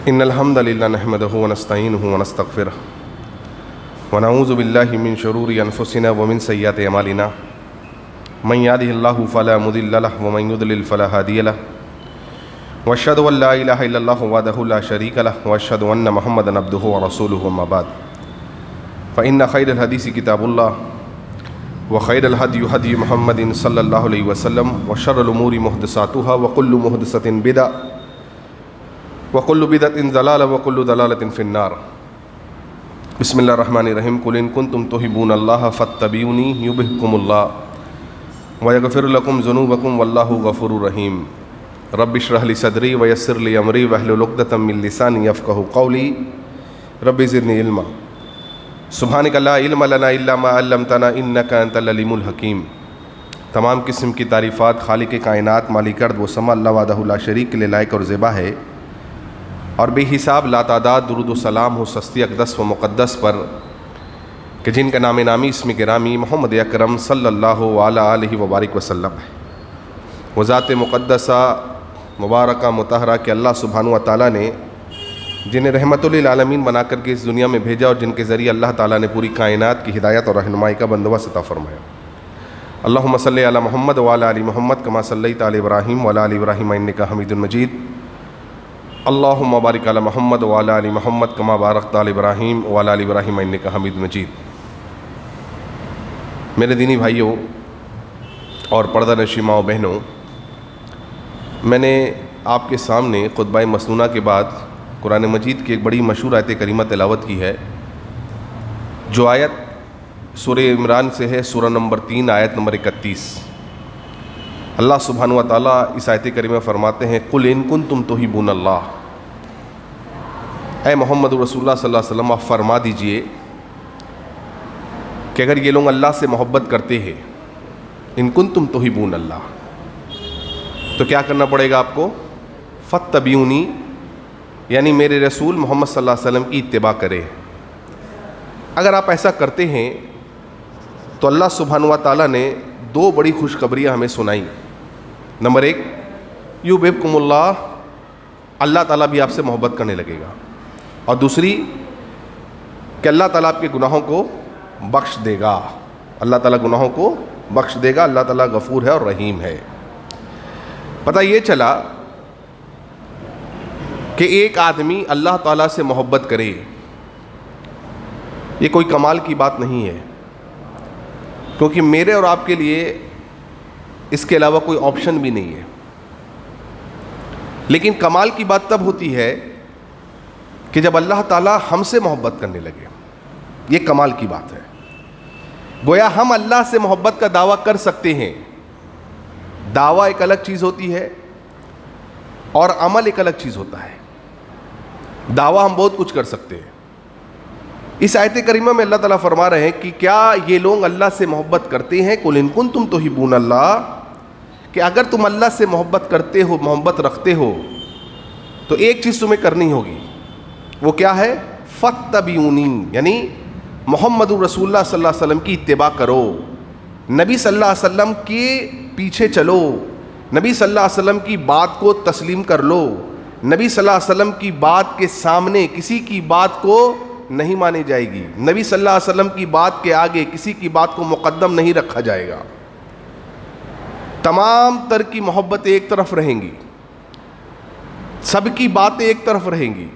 ان الحمد للہ نحمده ونستعینه ونستغفره ونعوذ باللہ من شرور انفسنا ومن سیئات اعمالنا من يهده الله فلا مضل له ومن يضلل فلا هادي له واشهد ان لا الہ الا اللہ وحدہ لا شریک له واشهد ان محمدا عبدہ ورسولہ اما بعد فان خیر الحدیث کتاب اللہ وخیر الہدی ہدی محمد صلی اللہ علیہ وسلم وشر الامور محدثاتها وکل محدثۃ بدعۃ وَقُلُّ بِدْعَةٍ ضَلَالَةٍ وَقُلُّ ضَلَالَةٍ فِي النَّارِ بسم اللہ الرحمن الرحیم قُلْ إِن كُنتُمْ تُحِبُّونَ اللَّهَ فَاتَّبِعُونِي يُحْبِبْكُمُ اللَّهُ وَيَغْفِرْ لَكُمْ ذُنُوبَكُمْ وَاللَّهُ غَفُورٌ رَحِيمٌ رَبِّ اشْرَحْ لِي صَدْرِي وَيَسِّرْ لِي أَمْرِي وَاحْلُلْ عُقْدَةً مِّن لِّسَانِي يَفْقَهُوا قَوْلِي رَبِّ زِدْنِي عِلْمًا سبحانك لا علم لنا إلا ما علمتنا إنك أنت العليم الحكيم تمام قسم کی تعریفات خالق کائنات مالک ارض و سما اللہ وحدہ لا شریک کے لیے لائق اور زیبا ہے، اور بے حساب لاتعداد درود و سلام ہو سستی اقدس و مقدس پر کہ جن کا نام نامی اسم گرامی محمد اکرم صلی اللہ علیہ وبارک وسلم ہے۔ وہ ذات مقدسہ مبارکہ مطہرہ کہ اللہ سبحانہ و تعالیٰ نے جنہیں رحمت للعالمین بنا کر کے اس دنیا میں بھیجا اور جن کے ذریعے اللہ تعالیٰ نے پوری کائنات کی ہدایت اور رہنمائی کا بندوبست عطا فرمایا۔ اللہم صلی علی محمد وعلی آل محمد کما صلیت علی ابراہیم وعلی آل ابراہیم انک حمید مجید۔ اللہم بارک علی محمد وعلی آل محمد کما بارکت علی ابراہیم وعلی آل ابراہیم انک حمید مجید۔ میرے دینی بھائیوں اور پردہ نشین ماؤں بہنوں، میں نے آپ کے سامنے خطبہ مسنونہ کے بعد قرآن مجید کی ایک بڑی مشہور آیت کریمہ تلاوت کی ہے، جو آیت سورہ عمران سے ہے، سورہ نمبر 3 آیت نمبر 31۔ اللہ سبحانہ و تعالیٰ اس آیت کریمہ فرماتے ہیں قُلْ إِن كُنتُمْ تُحِبُّونَ اللَّهَ، اے محمد رسول اللہ صلی اللہ علیہ وسلم آپ فرما دیجئے کہ اگر یہ لوگ اللہ سے محبت کرتے ہیں، ان کنتم تحبون اللہ، تو کیا کرنا پڑے گا آپ کو؟ فاتبعونی، یعنی میرے رسول محمد صلی اللہ علیہ وسلم کی اتباع کرے۔ اگر آپ ایسا کرتے ہیں تو اللہ سبحانہ و تعالیٰ نے دو بڑی خوشخبریاں ہمیں سنائیں۔ نمبر 1، یحببکم اللہ، اللہ تعالیٰ بھی آپ سے محبت کرنے لگے گا، اور دوسری کہ اللہ تعالیٰ آپ کے گناہوں کو بخش دے گا، اللہ تعالیٰ گناہوں کو بخش دے گا، اللہ تعالیٰ غفور ہے اور رحیم ہے۔ پتہ یہ چلا کہ ایک آدمی اللہ تعالیٰ سے محبت کرے، یہ کوئی کمال کی بات نہیں ہے، کیونکہ میرے اور آپ کے لیے اس کے علاوہ کوئی آپشن بھی نہیں ہے۔ لیکن کمال کی بات تب ہوتی ہے کہ جب اللہ تعالیٰ ہم سے محبت کرنے لگے، یہ کمال کی بات ہے۔ گویا ہم اللہ سے محبت کا دعویٰ کر سکتے ہیں، دعویٰ ایک الگ چیز ہوتی ہے اور عمل ایک الگ چیز ہوتا ہے۔ دعویٰ ہم بہت کچھ کر سکتے ہیں۔ اس آیت کریمہ میں اللہ تعالیٰ فرما رہے ہیں کہ کیا یہ لوگ اللہ سے محبت کرتے ہیں؟ قُلْ إِن كُنتُمْ تُحِبُّونَ اللَّهَ، کہ اگر تم اللہ سے محبت کرتے ہو، محبت رکھتے ہو، تو ایک چیز تمہیں کرنی ہوگی، وہ کیا ہے؟ فَاتَّبِعُونِي، یعنی محمد رسول اللہ صلی اللہ علیہ وسلم کی اتباع کرو، نبی صلی اللہ علیہ وسلم کے پیچھے چلو، نبی صلی اللہ علیہ وسلم کی بات کو تسلیم کر لو، نبی صلی اللہ علیہ وسلم کی بات کے سامنے کسی کی بات کو نہیں مانی جائے گی، نبی صلی اللہ علیہ وسلم کی بات کے آگے کسی کی بات کو مقدم نہیں رکھا جائے گا۔ تمام تر کی محبتیں ایک طرف رہیں گی، سب کی باتیں ایک طرف رہیں گی،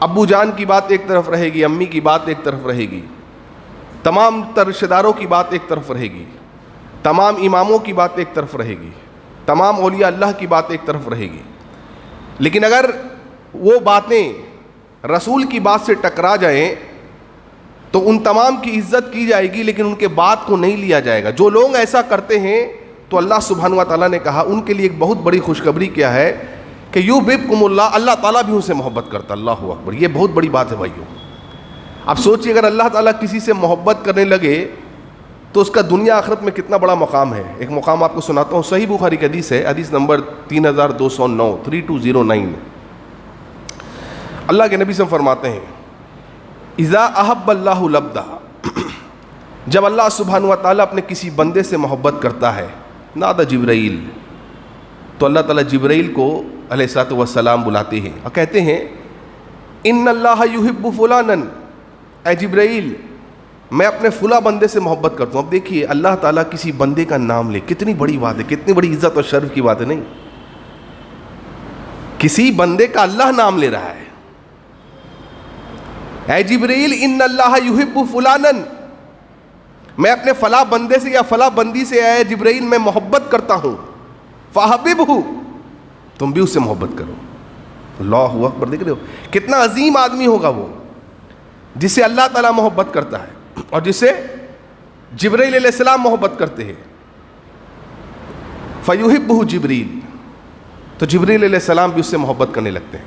ابو جان کی بات ایک طرف رہے گی، امی کی بات ایک طرف رہے گی، تمام تر رشتہ داروں کی بات ایک طرف رہے گی، تمام اماموں کی بات ایک طرف رہے گی، تمام اولیاء اللہ کی بات ایک طرف رہے گی۔ لیکن اگر وہ باتیں رسول کی بات سے ٹکرا جائیں تو ان تمام کی عزت کی جائے گی، لیکن ان کے بات کو نہیں لیا جائے گا۔ جو لوگ ایسا کرتے ہیں تو اللہ سبحانہ و تعالیٰ نے کہا ان کے لیے ایک بہت بڑی خوشخبری کیا ہے کہ یحببکم اللہ، اللہ تعالیٰ بھی ان سے محبت کرتا۔ اللہ اکبر، یہ بہت بڑی بات ہے بھائیوں۔ اب سوچئے اگر اللہ تعالیٰ کسی سے محبت کرنے لگے تو اس کا دنیا آخرت میں کتنا بڑا مقام ہے۔ ایک مقام آپ کو سناتا ہوں، صحیح بخاری کی حدیث ہے، حدیث نمبر 3209 3209۔ اللہ کے نبی سے فرماتے ہیں اذا احب اللہ العبد، جب اللہ سبحانہ و تعالیٰ اپنے کسی بندے سے محبت کرتا ہے، نادى جبرائیل، تو اللہ تعالیٰ جبرائیل کو علیہ الصلوۃ والسلام بلاتے ہیں اور کہتے ہیں ان اللہ یحب فلانا، اے جبرائیل میں اپنے فلاں بندے سے محبت کرتا ہوں. اب دیکھیے اللہ تعالیٰ کسی بندے کا نام لے، کتنی بڑی بات ہے، کتنی بڑی عزت اور شرف کی بات ہے. نہیں، کسی بندے کا اللہ نام لے رہا ہے. اے جبرائیل ان اللہ یحب فلانا، میں اپنے فلاں بندے سے یا فلاں بندی سے اے جبرائیل میں محبت کرتا ہوں. فحببہ، تم بھی اس سے محبت کرو. اللہ اکبر. دیکھ رہے ہو کتنا عظیم آدمی ہوگا وہ جس سے اللہ تعالیٰ محبت کرتا ہے اور جس سے جبرائیل علیہ السلام محبت کرتے ہیں. فیحبہ جبریل، تو جبریل علیہ السلام بھی اس سے محبت کرنے لگتے ہیں.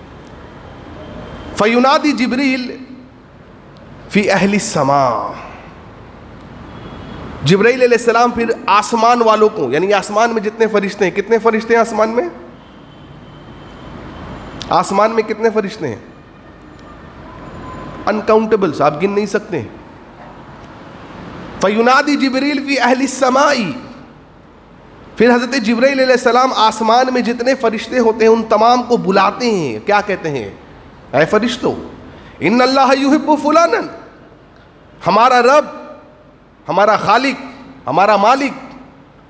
فینادی جبریل فی اہل السماء، جبرائیل علیہ السلام پھر آسمان والوں کو، یعنی آسمان میں جتنے فرشتے ہیں، کتنے فرشتے ہیں آسمان میں؟ آسمان میں کتنے فرشتے ہیں؟ انکاؤنٹیبلس، آپ گن نہیں سکتے. فینادی جبریل فی اہل السماء، پھر حضرت جبرائیل علیہ السلام آسمان میں جتنے فرشتے ہوتے ہیں ان تمام کو بلاتے ہیں. کیا کہتے ہیں؟ اے فرشتوں، ان اللہ یحب فلانا، ہمارا رب، ہمارا خالق، ہمارا مالک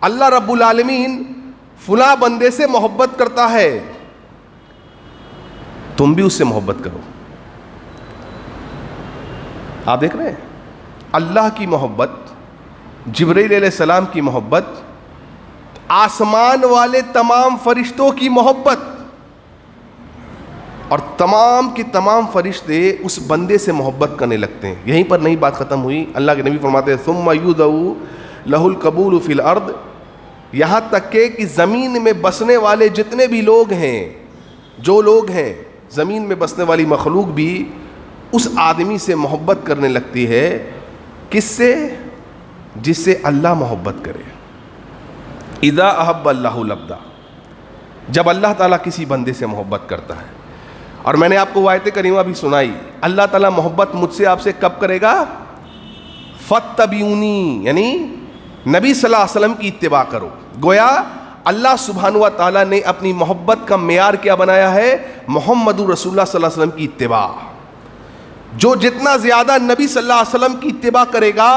اللہ رب العالمین فلاں بندے سے محبت کرتا ہے، تم بھی اس سے محبت کرو. آپ دیکھ رہے ہیں اللہ کی محبت، جبرائیل علیہ السلام کی محبت، آسمان والے تمام فرشتوں کی محبت، اور تمام کے تمام فرشتے اس بندے سے محبت کرنے لگتے ہیں. یہیں پر نہیں بات ختم ہوئی. اللہ کے نبی فرماتے ہیں ثم یدعو لہ القبول فی الارض، یہاں تک کہ زمین میں بسنے والے جتنے بھی لوگ ہیں، جو لوگ ہیں زمین میں بسنے والی مخلوق بھی اس آدمی سے محبت کرنے لگتی ہے. کس سے؟ جس سے اللہ محبت کرے. اذا احب اللہ العبد، جب اللہ تعالیٰ کسی بندے سے محبت کرتا ہے. اور میں نے آپ کو وہ آیت کریمہ بھی سنائی، اللہ تعالیٰ محبت مجھ سے آپ سے کب کرے گا؟ فاتبعونی، یعنی نبی صلی اللہ علیہ وسلم کی اتباع کرو. گویا اللہ سبحانہ و تعالیٰ نے اپنی محبت کا معیار کیا بنایا ہے؟ محمد رسول اللہ صلی اللہ علیہ وسلم کی اتباع. جو جتنا زیادہ نبی صلی اللہ علیہ وسلم کی اتباع کرے گا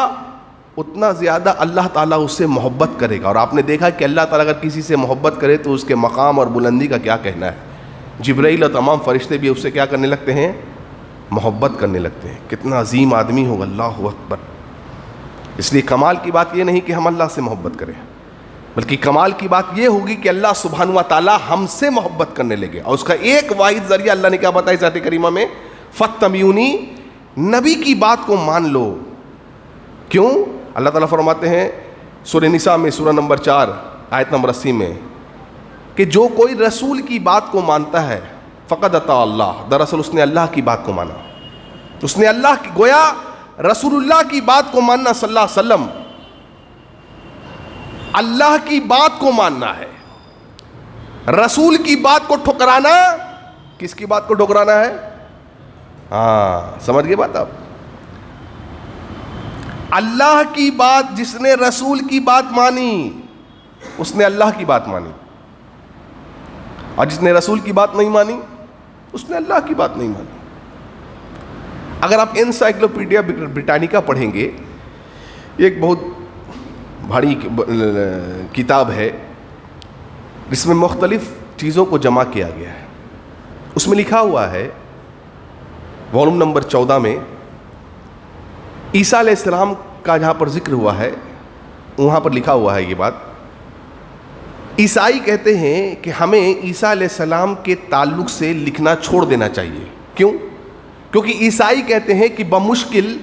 اتنا زیادہ اللہ تعالیٰ اس سے محبت کرے گا. اور آپ نے دیکھا کہ اللہ تعالیٰ اگر کسی سے محبت کرے تو اس کے مقام اور بلندی کا کیا کہنا ہے. جبرائیل اور تمام فرشتے بھی اس سے کیا کرنے لگتے ہیں؟ محبت کرنے لگتے ہیں. کتنا عظیم آدمی ہوگا. اللہ اکبر. اس لیے کمال کی بات یہ نہیں کہ ہم اللہ سے محبت کریں، بلکہ کمال کی بات یہ ہوگی کہ اللہ سبحانہ و تعالیٰ ہم سے محبت کرنے لگے. اور اس کا ایک واحد ذریعہ اللہ نے کیا بتایا اس آیت کریمہ میں؟ فاتبعونی، نبی کی بات کو مان لو. کیوں؟ اللہ تعالیٰ فرماتے ہیں سورہ نساء میں سورہ نمبر 4 آیت نمبر 80 میں کہ جو کوئی رسول کی بات کو مانتا ہے فقد اطاع اللہ، دراصل اس نے اللہ کی بات کو مانا. اس نے اللہ کی، گویا رسول اللہ کی بات کو ماننا صلی اللہ علیہ وسلم اللہ کی بات کو ماننا ہے. رسول کی بات کو ٹھکرانا کس کی بات کو ٹھکرانا ہے؟ ہاں سمجھ گئے بات آپ؟ اللہ کی بات، جس نے رسول کی بات مانی اس نے اللہ کی بات مانی، اور جس نے رسول کی بات نہیں مانی اس نے اللہ کی بات نہیں مانی. اگر آپ انسائکلوپیڈیا بریٹانیکا پڑھیں گے، ایک بہت بھاری کتاب ہے جس میں مختلف چیزوں کو جمع کیا گیا ہے. اس میں لکھا ہوا ہے والوم نمبر 14 میں عیسیٰ علیہ السلام کا جہاں پر ذکر ہوا ہے وہاں پر لکھا ہوا ہے یہ بات. عیسائی کہتے ہیں کہ ہمیں عیسیٰ علیہ السلام کے تعلق سے لکھنا چھوڑ دینا چاہیے. کیوں؟ کیونکہ عیسائی کہتے ہیں کہ بمشکل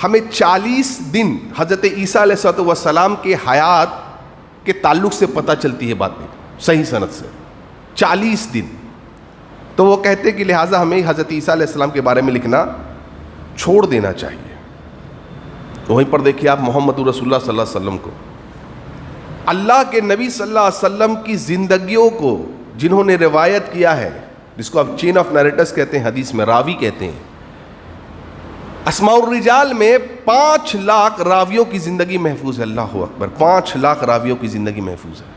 ہمیں 40 دن حضرت عیسیٰ علیہ السلام کے حیات کے تعلق سے پتہ چلتی ہے باتیں صحیح سند سے. 40 دن. تو وہ کہتے کہ لہٰذا ہمیں حضرت عیسیٰ علیہ السلام کے بارے میں لکھنا چھوڑ دینا چاہیے. وہیں پر دیکھیے آپ محمد رسول اللہ صلی اللہ علیہ وسلم کو، اللہ کے نبی صلی اللہ علیہ وسلم کی زندگیوں کو جنہوں نے روایت کیا ہے، جس کو آپ چین آف نیریٹرز کہتے ہیں، حدیث میں راوی کہتے ہیں. اسماء الرجال میں 5 لاکھ راویوں کی زندگی محفوظ ہے. اللہ اکبر. 5 لاکھ راویوں کی زندگی محفوظ ہے.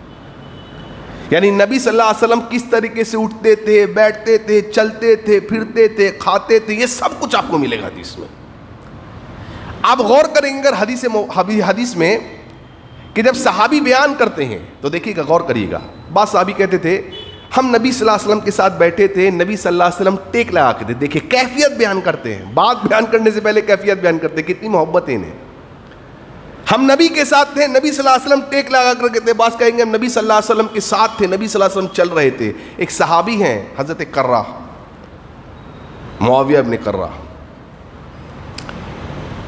یعنی نبی صلی اللہ علیہ وسلم کس طریقے سے اٹھتے تھے، بیٹھتے تھے، چلتے تھے، پھرتے تھے، کھاتے تھے، یہ سب کچھ آپ کو ملے گا حدیث میں. آپ غور کریں گے حدیث میں کہ جب صحابی بیان کرتے ہیں تو دیکھیے گا، غور کریے گا. بعض صحابی کہتے تھے ہم نبی صلی اللہ علیہ وسلم کے ساتھ بیٹھے تھے، نبی صلی اللہ علیہ وسلم ٹیک لگا کے تھے. دیکھیں کیفیت بیان کرتے ہیں، بات بیان کرنے سے پہلے کیفیت بیان کرتے ہیں، کتنی محبت ہے انہیں. ہم نبی کے ساتھ تھے، نبی صلی اللہ علیہ وسلم ٹیک لگا کر کے تھے. بعض کہیں گے ہم نبی صلی اللہ علیہ وسلم کے ساتھ تھے، نبی صلی اللہ علیہ وسلم چل رہے تھے. ایک صحابی ہیں حضرت قرہ، معاویہ ابن قرہ.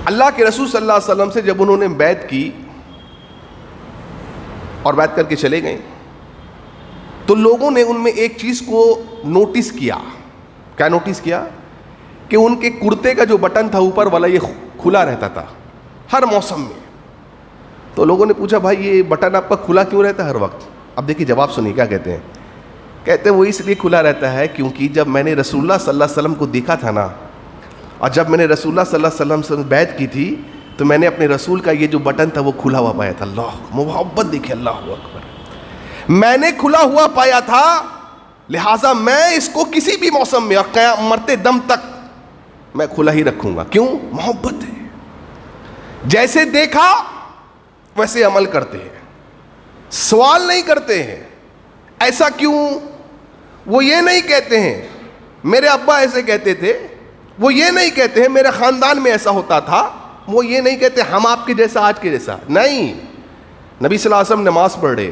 اللہ کے رسول صلی اللہ علیہ وسلم سے جب انہوں نے بیعت کی اور بیعت کر کے چلے گئے تو لوگوں نے ان میں ایک چیز کو نوٹس کیا. کیا نوٹس کیا؟ کہ ان کے کرتے کا جو بٹن تھا اوپر والا یہ کھلا رہتا تھا ہر موسم میں. تو لوگوں نے پوچھا بھائی یہ بٹن آپ کا کھلا کیوں رہتا ہے ہر وقت؟ اب دیکھیے جواب سنیے کیا کہتے ہیں. کہتے ہیں وہ اس لیے کھلا رہتا ہے کیونکہ جب میں نے رسول اللہ صلی اللہ علیہ وسلم کو دیکھا تھا نا، اور جب میں نے رسول اللہ صلی اللہ علیہ وسلم سے بیعت کی تھی تو میں نے اپنے رسول کا یہ جو بٹن تھا وہ کھلا ہوا پایا تھا. اللہ محبت دیکھیں، اللہ اکبر. میں نے کھلا ہوا پایا تھا، لہٰذا میں اس کو کسی بھی موسم میں اور مرتے دم تک میں کھلا ہی رکھوں گا. کیوں؟ محبت ہے. جیسے دیکھا ویسے عمل کرتے ہیں، سوال نہیں کرتے ہیں ایسا کیوں. وہ یہ نہیں کہتے ہیں میرے ابا ایسے کہتے تھے، وہ یہ نہیں کہتے ہیں میرے خاندان میں ایسا ہوتا تھا، وہ یہ نہیں کہتے ہم آپ کے جیسا آج کے جیسا. نہیں، نبی صلی اللہ علیہ وسلم نماز پڑھ رہے،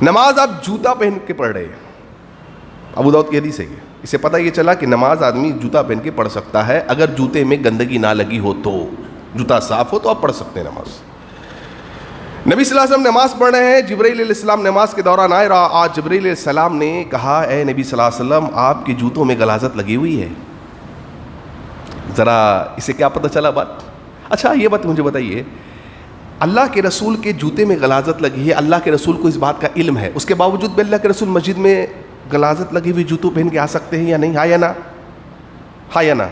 نماز آپ جوتا پہن کے پڑھ رہے. ابو داؤد کی حدیث ہے یہ. اس سے پتہ یہ چلا کہ نماز آدمی جوتا پہن کے پڑھ سکتا ہے اگر جوتے میں گندگی نہ لگی ہو تو، جوتا صاف ہو تو آپ پڑھ سکتے ہیں نماز. نبی صلی اللہ علیہ وسلم نماز پڑھ رہے ہیں، جبرائیل علیہ السلام نماز کے دوران آئے. آج جبرائیل علیہ السلام نے کہا اے نبی صلی اللہ علیہ وسلم آپ کے جوتوں میں غلاظت لگی ہوئی ہے. ذرا اسے کیا پتہ چلا بات؟ اچھا یہ بات مجھے بتائیے، اللہ کے رسول کے جوتے میں غلاظت لگی ہے، اللہ کے رسول کو اس بات کا علم ہے، اس کے باوجود بھی اللہ کے رسول مسجد میں غلاظت لگی ہوئی جوتوں پہن کے آ سکتے ہیں یا نہیں؟ ہاں یا نا؟ ہاں یا نا؟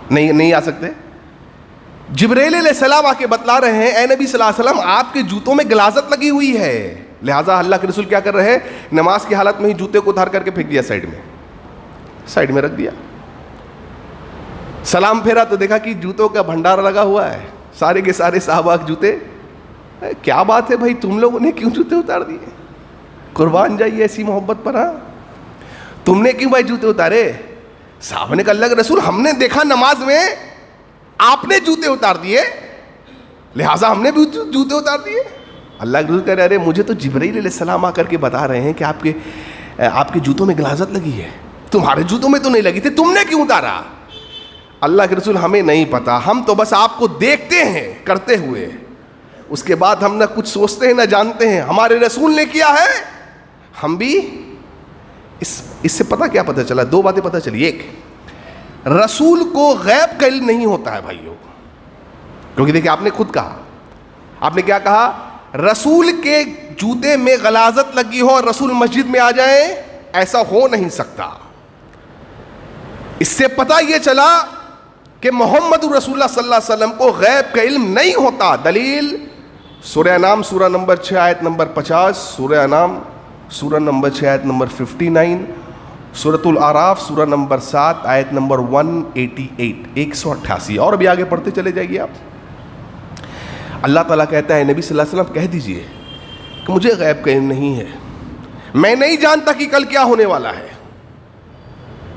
نہیں آ سکتے. جبرائیل علیہ السلام آ کے بتلا رہے ہیں اے نبی صلی اللہ علیہ وسلم آپ کے جوتوں میں غلاظت لگی ہوئی ہے. لہٰذا اللہ کے رسول کیا کر رہے ہیں؟ نماز کی حالت میں ہی جوتے کو اتار کر کے پھینک دیا، سائڈ میں رکھ دیا. سلام پھیرا تو دیکھا کہ جوتوں کا بھنڈار لگا ہوا ہے، سارے کے سارے صحابہ کے جوتے. کیا بات ہے بھائی، تم لوگوں نے کیوں جوتے اتار دیے؟ قربان جائیے ایسی محبت پر. ہاں تم نے کیوں بھائی جوتے اتارے؟ صحابہ نے کہا اللہ کے رسول ہم نے دیکھا نماز میں آپ نے جوتے اتار دیے، لہٰذا ہم نے بھی جوتے اتار دیے. اللہ کے رسول کہہ رہے مجھے تو جبرائیل علیہ السلام آ کر کے بتا رہے ہیں کہ آپ کے جوتوں میں غلاظت لگی ہے، تمہارے جوتوں میں تو نہیں لگی تھی، تم نے کیوں اتارا؟ اللہ کے رسول ہمیں نہیں پتا، ہم تو بس آپ کو دیکھتے ہیں کرتے ہوئے، اس کے بعد ہم نہ کچھ سوچتے ہیں نہ جانتے ہیں. ہمارے رسول نے کیا ہے ہم بھی. اس سے پتہ کیا پتہ چلا؟ دو باتیں پتہ چلی. ایک، رسول کو غیب کا علم نہیں ہوتا ہے بھائیوں، کیونکہ دیکھیں آپ نے خود کہا، آپ نے کیا کہا؟ رسول کے جوتے میں غلاظت لگی ہو اور رسول مسجد میں آ جائیں، ایسا ہو نہیں سکتا. اس سے پتہ یہ چلا کہ محمد رسول اللہ صلی اللہ علیہ وسلم کو غیب کا علم نہیں ہوتا. دلیل سورہ انعام سورہ نمبر 6 آیت نمبر 50، سورہ انعام سورہ نمبر 6 آیت نمبر 59، سورۃ الاعراف سورہ نمبر 7 آیت نمبر 188 اور بھی آگے پڑھتے چلے جائیے آپ. اللہ تعالیٰ کہتا ہے نبی صلی اللہ علیہ وسلم کہہ دیجئے کہ مجھے غیب کا علم نہیں ہے، میں نہیں جانتا کہ کل کیا ہونے والا ہے،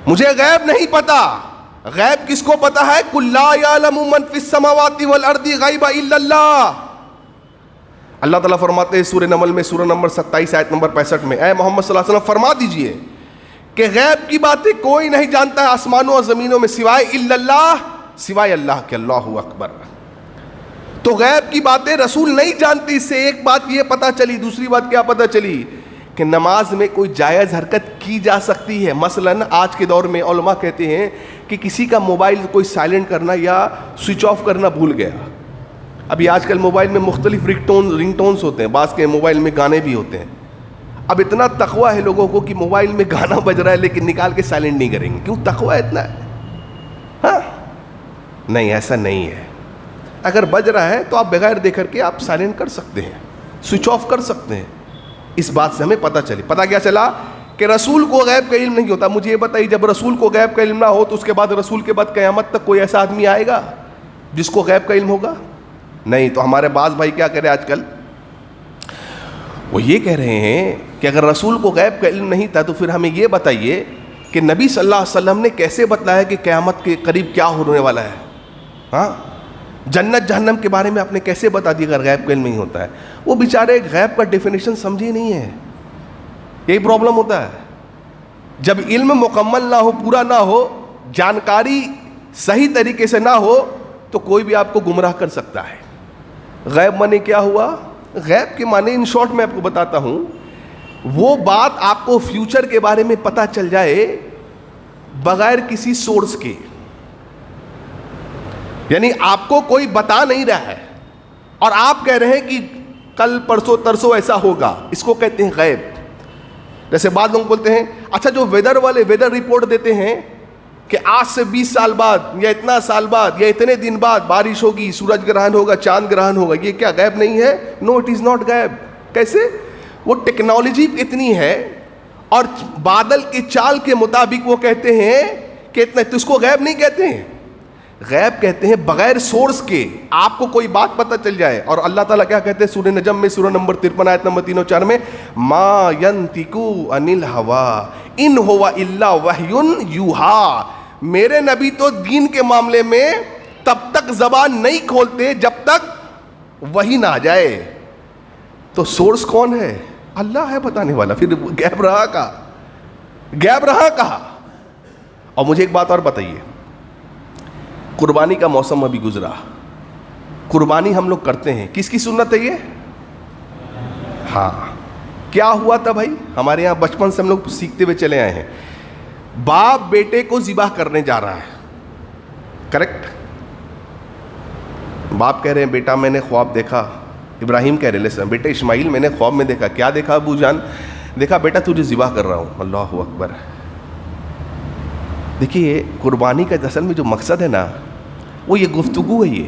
مجھے غیب نہیں پتا. غیب کس کو پتا ہے؟ قُل لَا يَعْلَمُ مَنْ فِي السَّمَاوَاتِ وَالْأَرْضِ غَيْبَ إِلَّا اللَّهُ. اللہ تعالیٰ فرماتے ہیں سورہ نمل میں سورہ نمبر 27 آیت نمبر 65 میں اے محمد صلی اللہ علیہ وسلم فرما دیجئے کہ غیب کی باتیں کوئی نہیں جانتا ہے آسمانوں اور زمینوں میں سوائے الا اللہ، سوائے اللہ کے. اللہ اکبر. تو غیب کی باتیں رسول نہیں جانتی. اس سے ایک بات یہ پتہ چلی. دوسری بات کیا پتہ چلی؟ کہ نماز میں کوئی جائز حرکت کی جا سکتی ہے. مثلاً آج کے دور میں علماء کہتے ہیں کہ کسی کا موبائل کوئی سائلنٹ کرنا یا سوئچ آف کرنا بھول گیا. ابھی آج کل موبائل میں مختلف رنگ ٹونز ہوتے ہیں، بعض کے موبائل میں گانے بھی ہوتے ہیں. اب اتنا تقویٰ ہے لوگوں کو کہ موبائل میں گانا بج رہا ہے لیکن نکال کے سائلنٹ نہیں کریں گے. کیوں؟ تقویٰ اتنا ہے. ہاں نہیں، ایسا نہیں ہے. اگر بج رہا ہے تو آپ بغیر دیکھ کر کے آپ سائلنٹ کر سکتے ہیں. سوئچ آف کر سکتے ہیں. اس بات سے ہمیں پتہ کیا چلا کہ رسول کو غیب کا علم نہیں ہوتا. مجھے یہ بتائیے, جب رسول کو غیب کا علم نہ ہو تو اس کے بعد رسول کے بعد قیامت تک کوئی ایسا آدمی آئے گا جس کو غیب کا علم ہوگا؟ نہیں. تو ہمارے بعض بھائی کیا کہہ رہے ہیں آج کل, وہ یہ کہہ رہے ہیں کہ اگر رسول کو غیب کا علم نہیں تھا تو پھر ہمیں یہ بتائیے کہ نبی صلی اللہ علیہ وسلم نے کیسے بتلایا کہ قیامت کے قریب کیا ہونے والا ہے؟ ہاں, جنت جہنم کے بارے میں آپ نے کیسے بتا دیا اگر غیب کا علم نہیں ہوتا ہے؟ وہ بیچارے غیب کا ڈیفینیشن سمجھے نہیں ہے. یہی پرابلم ہوتا ہے. جب علم مکمل نہ ہو, پورا نہ ہو, جانکاری صحیح طریقے سے نہ ہو, تو کوئی بھی آپ کو گمراہ کر سکتا ہے. غیب معنی کیا ہوا؟ غیب کے معنی ان شارٹ میں آپ کو بتاتا ہوں, وہ بات آپ کو فیوچر کے بارے میں پتہ چل جائے بغیر کسی سورس کے. یعنی آپ کو کوئی بتا نہیں رہا ہے اور آپ کہہ رہے ہیں کہ کل پرسوں ترسوں ایسا ہوگا, اس کو کہتے ہیں غیب. جیسے بعض لوگ بولتے ہیں اچھا جو ویدر والے ویدر رپورٹ دیتے ہیں کہ آج سے 20 سال بعد یا اتنا سال بعد یا اتنے دن بعد بارش ہوگی, سورج گرہن ہوگا, چاند گرہن ہوگا, یہ کیا غیب نہیں ہے؟ نو, اٹ از ناٹ غیب. کیسے؟ وہ ٹیکنالوجی اتنی ہے اور بادل کی چال کے مطابق وہ کہتے ہیں کہ اتنا, تو اس کو غیب نہیں کہتے ہیں. غیب کہتے ہیں بغیر سورس کے آپ کو کوئی بات پتہ چل جائے. اور اللہ تعالیٰ کیا کہتے ہیں سورہ نجم میں, سورہ نمبر 53 آیت نمبر 3 اور 4 میں, ما ینطق عن الہوی ان ہو الا وحی یوحی. میرے نبی تو دین کے معاملے میں تب تک زبان نہیں کھولتے جب تک وحی نہ آ جائے. تو سورس کون ہے؟ اللہ ہے بتانے والا. پھر غیب رہا کہا. اور مجھے ایک بات اور بتائیے, قربانی کا موسم ابھی گزرا, قربانی ہم لوگ کرتے ہیں, کس کی سنت ہے یہ؟ ہاں, کیا ہوا تھا بھائی؟ ہمارے یہاں بچپن سے ہم لوگ سیکھتے ہوئے چلے آئے ہیں, باپ بیٹے کو ذبح کرنے جا رہا ہے, کریکٹ؟ باپ کہہ رہے ہیں بیٹا میں نے خواب دیکھا, ابراہیم کہہ رہے ہیں بیٹا اسماعیل میں نے خواب میں دیکھا. کیا دیکھا ابو جان؟ دیکھا بیٹا تجھے ذبح کر رہا ہوں. اللہ اکبر. دیکھیے قربانی کا اصل میں جو مقصد ہے نا, وہ یہ گفتگو ہے.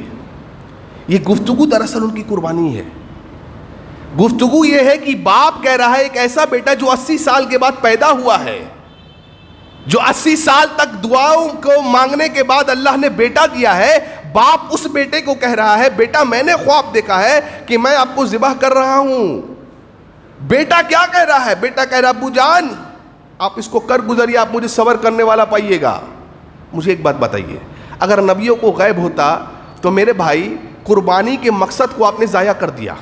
یہ گفتگو دراصل ان کی قربانی ہے. گفتگو یہ ہے کہ باپ کہہ رہا ہے ایک ایسا بیٹا جو 80 سال کے بعد پیدا ہوا ہے, جو 80 سال تک دعاؤں کو مانگنے کے بعد اللہ نے بیٹا دیا ہے, باپ اس بیٹے کو کہہ رہا ہے بیٹا میں نے خواب دیکھا ہے کہ میں آپ کو ذبح کر رہا ہوں. بیٹا کیا کہہ رہا ہے؟ بیٹا کہہ رہا ابو جان آپ اس کو کر گزریے, آپ مجھے صبر کرنے والا پائیے گا. مجھے ایک بات بتائیے, اگر نبیوں کو غیب ہوتا تو میرے بھائی قربانی کے مقصد کو آپ نے ضائع کر دیا.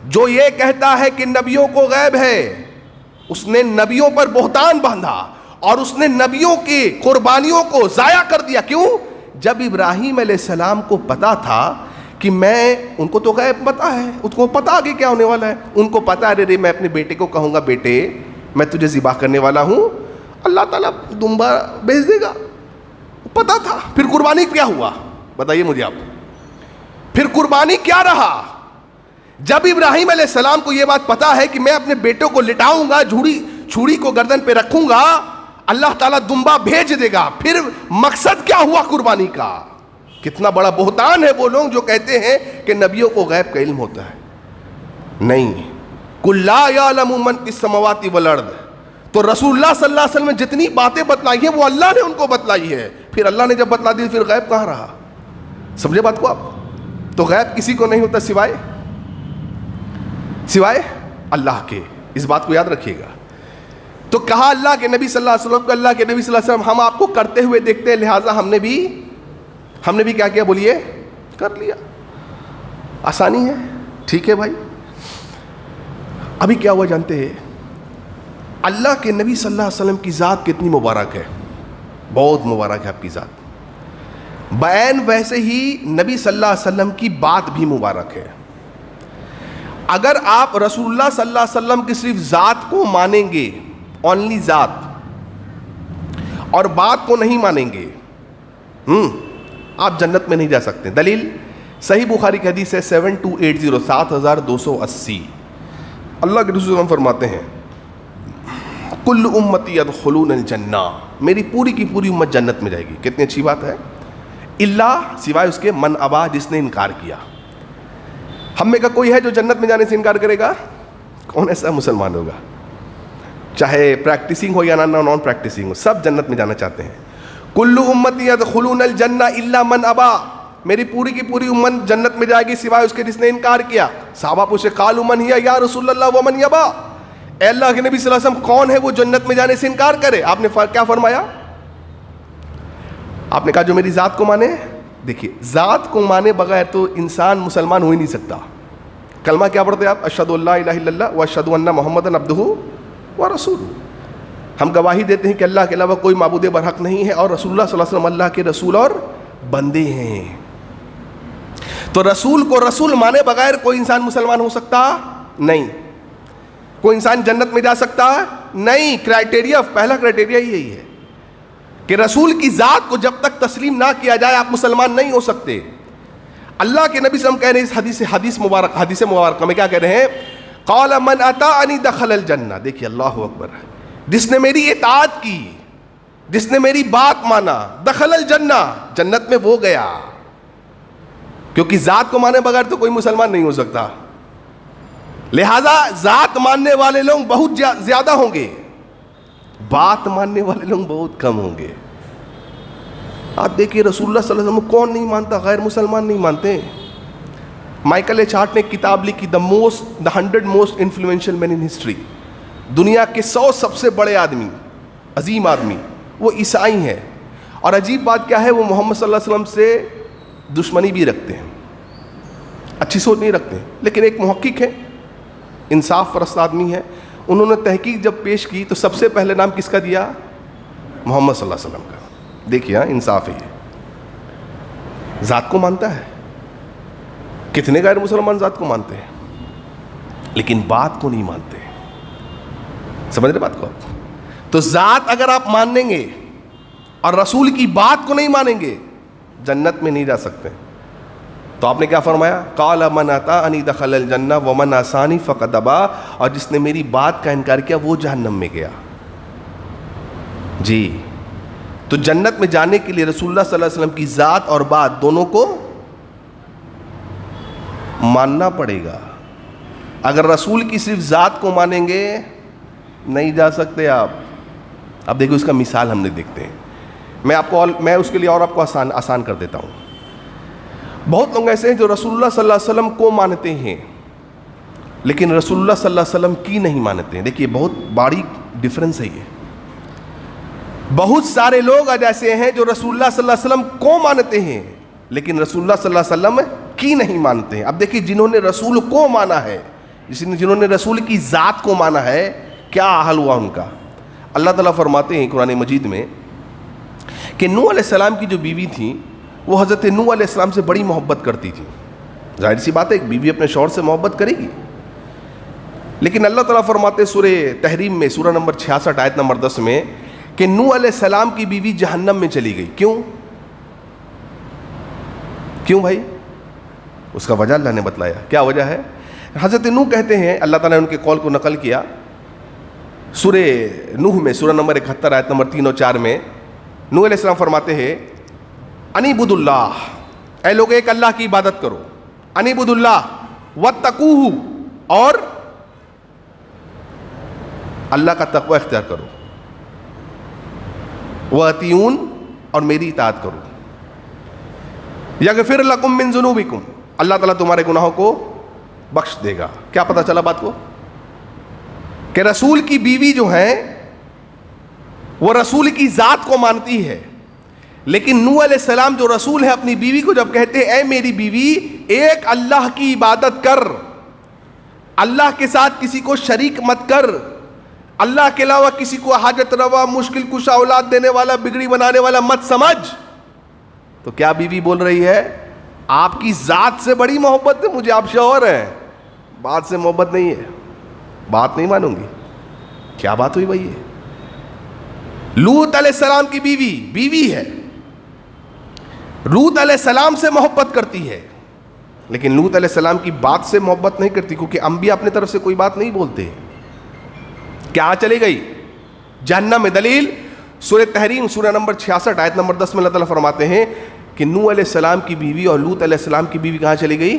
جو یہ کہتا ہے کہ نبیوں کو غیب ہے, اس نے نبیوں پر بہتان باندھا اور اس نے نبیوں کی قربانیوں کو ضائع کر دیا. کیوں؟ جب ابراہیم علیہ السلام کو پتا تھا کہ میں, ان کو تو غیب پتا ہے, اس کو پتا آگے کیا ہونے والا ہے, ان کو پتا ہے میں اپنے بیٹے کو کہوں گا بیٹے میں تجھے ذبح کرنے والا ہوں, اللہ تعالیٰ دمبا بھیج دے گا. پتا تھا. پھر قربانی کیا ہوا بتائیے مجھے آپ؟ پھر قربانی کیا رہا؟ جب ابراہیم علیہ السلام کو یہ بات پتا ہے کہ میں اپنے بیٹوں کو لٹاؤں گا, چھری کو گردن پہ رکھوں گا, اللہ تعالیٰ دمبا بھیج دے گا. پھر مقصد کیا ہوا قربانی کا؟ کتنا بڑا بہتان ہے وہ لوگ جو کہتے ہیں کہ نبیوں کو غیب کا علم ہوتا ہے. نہیں, قُلْ لَا يَعْلَمُ مَنْ فِي السَّمَاوَاتِ وَالْأَرْضِ. تو رسول اللہ صلی اللہ علیہ وسلم نے جتنی باتیں بتلائی ہیں وہ اللہ نے ان کو بتلائی ہے. پھر اللہ نے جب بتلا دی پھر غیب کہاں رہا؟ سمجھے بات کو آپ؟ تو غیب کسی کو نہیں ہوتا سوائے اللہ کے. اس بات کو یاد رکھیے گا. تو کہا اللہ کے نبی صلی اللہ علیہ وسلم کو, اللہ کے نبی صلی اللہ علیہ وسلم ہم آپ کو کرتے ہوئے دیکھتے ہیں, لہٰذا ہم نے بھی کیا کیا بولیے, کر لیا. آسانی ہے, ٹھیک ہے بھائی. ابھی کیا ہوا جانتے ہیں؟ اللہ کے نبی صلی اللہ علیہ وسلم کی ذات کتنی مبارک ہے, بہت مبارک ہے آپ کی ذات. بیان ویسے ہی نبی صلی اللہ علیہ وسلم کی بات بھی مبارک ہے. اگر آپ رسول اللہ صلی اللہ علیہ وسلم کی صرف ذات کو مانیں گے, اونلی ذات, اور بات کو نہیں مانیں گے, آپ جنت میں نہیں جا سکتے. دلیل صحیح بخاری کی حدیث ہے 7280 7280. اللہ کے رسول ہم فرماتے ہیں کل امتی یدخلون الجنہ, میری پوری کی پوری امت جنت میں جائے گی. کتنی اچھی بات ہے. اللہ سوائے اس کے من ابا, جس نے انکار کیا. ہم میں کا کوئی ہے جو جنت میں جانے سے انکار کرے گا؟ کون ایسا مسلمان ہوگا؟ چاہے پریکٹسنگ ہو یا نان پریکٹسنگ ہو، سب جنت میں جانا چاہتے ہیں. کل امتی یدخلون الجنہ الا من ابا، میری پوری کی پوری امت جنت میں جائے گی سوائے اس کے جس نے انکار کیا. صحابہ پوچھے قالوا من ہی یا رسول اللہ ومن یبا، اے اللہ کے نبی صلی اللہ علیہ وسلم کون ہے وہ جنت میں جانے سے انکار کرے؟ آپ نے کیا فرمایا؟ آپ نے کہا جو میری ذات کو مانے. دیکھیے ذات کو مانے بغیر تو انسان مسلمان ہو ہی نہیں سکتا. کلمہ کیا پڑھتے آپ؟ اشہد ان لا الہ الا اللہ واشہد ان محمدا عبدہ ورسولہ. ہم گواہی دیتے ہیں کہ اللہ کے علاوہ کوئی معبود برحق نہیں ہے اور رسول اللہ صلی اللہ علیہ وسلم اللہ کے رسول اور بندے ہیں. تو رسول کو رسول مانے بغیر کوئی انسان مسلمان ہو سکتا نہیں. کوئی انسان جنت میں جا سکتا نہیں. کرائٹیریا، پہلا کرائٹیریا یہی ہے کہ رسول کی ذات کو جب تک تسلیم نہ کیا جائے آپ مسلمان نہیں ہو سکتے. اللہ کے نبی صلی اللہ علیہ وسلم کہہ رہے ہیں اس حدیث مبارکہ میں کیا کہہ رہے ہیں؟ قال من اطاعنی دخل الجنہ. دیکھیے اللہ اکبر، جس نے میری اطاعت کی، جس نے میری بات مانا، دخل الجنہ، جنت میں وہ گیا. کیونکہ ذات کو مانے بغیر تو کوئی مسلمان نہیں ہو سکتا. لہذا ذات ماننے والے لوگ بہت زیادہ ہوں گے، بات ماننے والے لوگ بہت کم ہوں گے. آپ دیکھیے رسول اللہ صلی اللہ علیہ وسلم کون نہیں مانتا؟ غیر مسلمان نہیں مانتے. مائیکل ایچ ہارٹ نے کتاب لکھی the 100 most influential men in history. دنیا کے 100 سب سے بڑے آدمی، عظیم آدمی، وہ عیسائی ہیں. اور عجیب بات کیا ہے، وہ محمد صلی اللہ علیہ وسلم سے دشمنی بھی رکھتے ہیں، اچھی سوچ نہیں رکھتے. لیکن ایک محقق ہے، انصاف پرست آدمی ہے، انہوں نے تحقیق جب پیش کی تو سب سے پہلے نام کس کا دیا؟ محمد صلی اللہ علیہ وسلم کا. دیکھیے انصاف ہے. یہ ذات کو مانتا ہے. کتنے غیر مسلمان ذات کو مانتے ہیں لیکن بات کو نہیں مانتے. سمجھ رہے بات کو آپ؟ تو ذات اگر آپ مانیں گے اور رسول کی بات کو نہیں مانیں گے جنت میں نہیں جا سکتے. تو آپ نے کیا فرمایا؟ قال من اطاعنی دخل الجنہ ومن عصانی فقد ابا، اور جس نے میری بات کا انکار کیا وہ جہنم میں گیا. جی تو جنت میں جانے کے لیے رسول اللہ صلی اللہ علیہ وسلم کی ذات اور بات دونوں کو ماننا پڑے گا. اگر رسول کی صرف ذات کو مانیں گے نہیں جا سکتے آپ. اب دیکھو اس کا مثال ہم نے دیکھتے ہیں. میں اس کے لیے اور آپ کو آسان کر دیتا ہوں. بہت لوگ ایسے ہیں جو رسول اللہ صلی اللہ علیہ وسلم کو مانتے ہیں لیکن رسول اللہ صلی اللہ علیہ وسلم کی نہیں مانتے ہیں. دیکھیے بہت باریک ڈفرنس ہے یہ. بہت سارے لوگ آج ایسے ہیں جو رسول اللہ صلی اللہ علیہ وسلم کو مانتے ہیں لیکن رسول اللہ صلی اللہ علیہ وسلم کی نہیں مانتے ہیں. اب دیکھیے جنہوں نے رسول کو مانا ہے، جنہوں نے رسول کی ذات کو مانا ہے، کیا حال ہوا ان کا؟ اللہ تعالیٰ فرماتے ہیں قرآن مجید میں کہ نوح علیہ السلام کی جو بیوی تھی وہ حضرت نوح علیہ السلام سے بڑی محبت کرتی تھی. ظاہر سی بات ہے ایک بیوی اپنے شوہر سے محبت کرے گی. لیکن اللہ تعالیٰ فرماتے ہیں سورہ تحریم میں سورہ نمبر 66 آیت نمبر 10 میں کہ نوح علیہ السلام کی بیوی جہنم میں چلی گئی. کیوں بھائی؟ اس کا وجہ اللہ نے بتلایا. کیا وجہ ہے؟ حضرت نوح کہتے ہیں، اللہ تعالیٰ نے ان کے قول کو نقل کیا سورہ نوح میں سورہ نمبر 71 آیت نمبر 3 اور 4 میں. نوح علیہ السلام فرماتے ہیں انیبد اللہ، اے لوگ ایک اللہ کی عبادت کرو. انیبد اللہ واتقوہ، اور اللہ کا تقوی اختیار کرو. وَأَطِیعُونِ، اور میری اطاعت کرو. یغفر لکم من ذنوبکم، اللہ تعالیٰ تمہارے گناہوں کو بخش دے گا. کیا پتہ چلا بات کو؟ کہ رسول کی بیوی جو ہیں وہ رسول کی ذات کو مانتی ہے لیکن نوح علیہ السلام جو رسول ہے اپنی بیوی کو جب کہتے ہیں اے میری بیوی ایک اللہ کی عبادت کر، اللہ کے ساتھ کسی کو شریک مت کر، اللہ کے علاوہ کسی کو حاجت روا، مشکل کشا، اولاد دینے والا، بگڑی بنانے والا مت سمجھ. تو کیا بیوی بول رہی ہے؟ آپ کی ذات سے بڑی محبت ہے مجھے، آپ شوہر ہیں، بات سے محبت نہیں ہے، بات نہیں مانوں گی. کیا بات ہوئی بھائی؟ لوط علیہ السلام کی بیوی ہے، لوط علیہ السلام سے محبت کرتی ہے لیکن لوط علیہ السلام کی بات سے محبت نہیں کرتی کیونکہ انبیاء اپنے طرف سے کوئی بات نہیں بولتے. کیا چلی گئی؟ جہنم میں. دلیل سورہ تحریم سورہ نمبر 66 آیت نمبر 10 میں اللہ تعالیٰ فرماتے ہیں کہ نوح علیہ السلام کی بیوی اور لوط علیہ السلام کی بیوی کہاں چلی گئی؟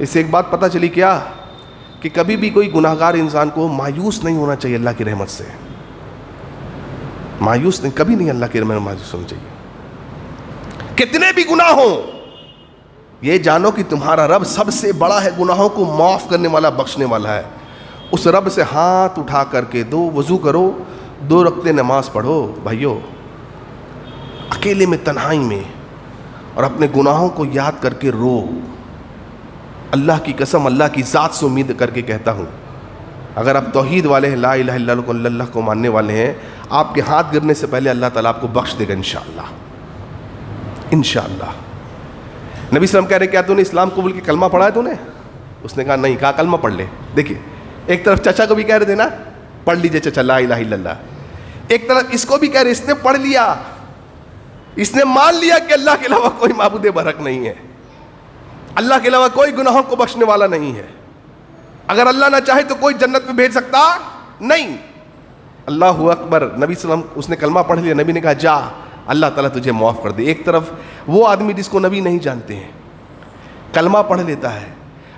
اس سے ایک بات پتہ چلی کیا کہ کبھی بھی کوئی گناہ گار انسان کو مایوس نہیں ہونا چاہیے اللہ کی رحمت سے. مایوس نہیں, کبھی نہیں اللہ کی رحمت میں مایوس ہونا چاہیے. کتنے بھی گناہ ہوں یہ جانو کہ تمہارا رب سب سے بڑا ہے, گناہوں کو معاف کرنے والا, بخشنے والا ہے. اس رب سے ہاتھ اٹھا کر کے وضو کرو, 2 رکعتیں نماز پڑھو بھائیو, اکیلے میں, تنہائی میں, اور اپنے گناہوں کو یاد کر کے رو. اللہ کی قسم, اللہ کی ذات سے امید کر کے کہتا ہوں, اگر آپ توحید والے ہیں, لا الہ الا اللہ کو ماننے والے ہیں, آپ کے ہاتھ گرنے سے پہلے اللہ تعالیٰ آپ کو بخش دے گا انشاءاللہ. انشاءاللہ. نبی صلی اللہ علیہ وسلم کہہ رہے کیا تو نے اسلام قبول کی کلمہ پڑھا ہے تو نے؟ اس نے کہا نہیں. کہا کلمہ پڑھ لے. دیکھیے ایک طرف چچا کو بھی کہہ رہے تھے نا پڑھ لیجئے چچا لا الہ الا اللہ, ایک طرف اس کو بھی کہہ رہے, اس نے پڑھ لیا, اس نے مان لیا کہ اللہ کے علاوہ کوئی معبود برحق نہیں ہے, اللہ کے علاوہ کوئی گناہوں کو بخشنے والا نہیں ہے, اگر اللہ نہ چاہے تو کوئی جنت میں بھیج سکتا نہیں. اللہ اکبر. نبی صلی اللہ علیہ وسلم, اس نے کلمہ پڑھ لیا, نبی نے کہا جا اللہ تعالیٰ تجھے معاف کر دے. ایک طرف وہ آدمی جس کو نبی نہیں جانتے ہیں, کلمہ پڑھ لیتا ہے,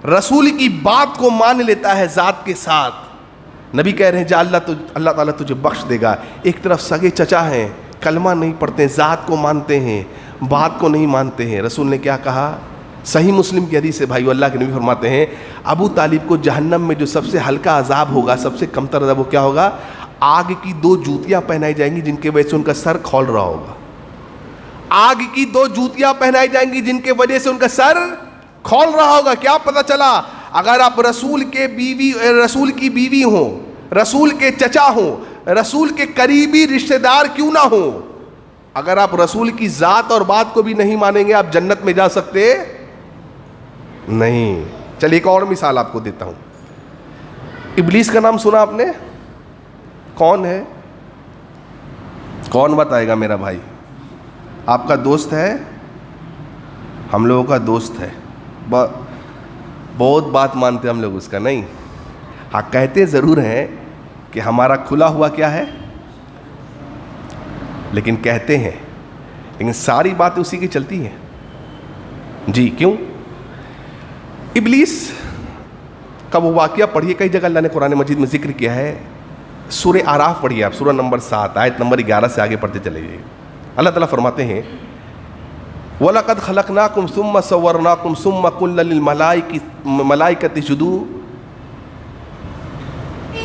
رسول کی بات کو مان لیتا ہے ذات کے ساتھ, نبی کہہ رہے ہیں جا اللہ تعالیٰ تجھے بخش دے گا. ایک طرف سگے چچا ہیں, کلمہ نہیں پڑھتے ہیں, ذات کو مانتے ہیں, بات کو نہیں مانتے ہیں. رسول نے کیا کہا؟ صحیح مسلم کی حدیث ہے بھائیو, اللہ کے نبی فرماتے ہیں ابو طالب کو جہنم میں جو سب سے ہلکا عذاب ہوگا, سب سے کم تر عذاب, وہ کیا ہوگا؟ آگ کی 2 جوتیاں پہنائی جائیں گی جن کے وجہ سے ان کا سر کھول رہا ہوگا. آگ کی 2 جوتیاں پہنائی جائیں گی جن کے وجہ سے ان کا سر کھول رہا ہوگا. کیا پتہ چلا؟ اگر آپ رسول کی بیوی ہوں, رسول کے چچا ہوں, رسول کے قریبی رشتہ دار کیوں نہ ہوں, اگر آپ رسول کی ذات اور بات کو بھی نہیں مانیں گے آپ جنت میں جا سکتے نہیں. چلیے ایک اور مثال آپ کو دیتا ہوں. ابلیس کا نام سنا آپ نے؟ کون ہے؟ کون بتائے گا میرا بھائی؟ آپ کا دوست ہے, ہم لوگوں کا دوست ہے, بہت بات مانتے ہم لوگ اس کا نہیں. ہاں کہتے ضرور ہیں کہ ہمارا کھلا ہوا کیا ہے, لیکن کہتے ہیں, لیکن ساری باتیں اسی کی چلتی ہیں. جی کیوں؟ ابلیس کا وہ واقعہ پڑھیے, کئی جگہ اللہ نے قرآن مجید میں ذکر کیا ہے. سورہ اعراف پڑھیے آپ, سورہ نمبر 7 آیت نمبر 11 سے آگے پڑھتے چلے جائیے. اللہ تعالیٰ فرماتے ہیں وَلَقَدْ خَلَقْنَاكُمْ ثُمَّ صَوَّرْنَاكُمْ ثُمَّ قُلْنَا لِلْمَلَائِكَةِ اسْجُدُوا,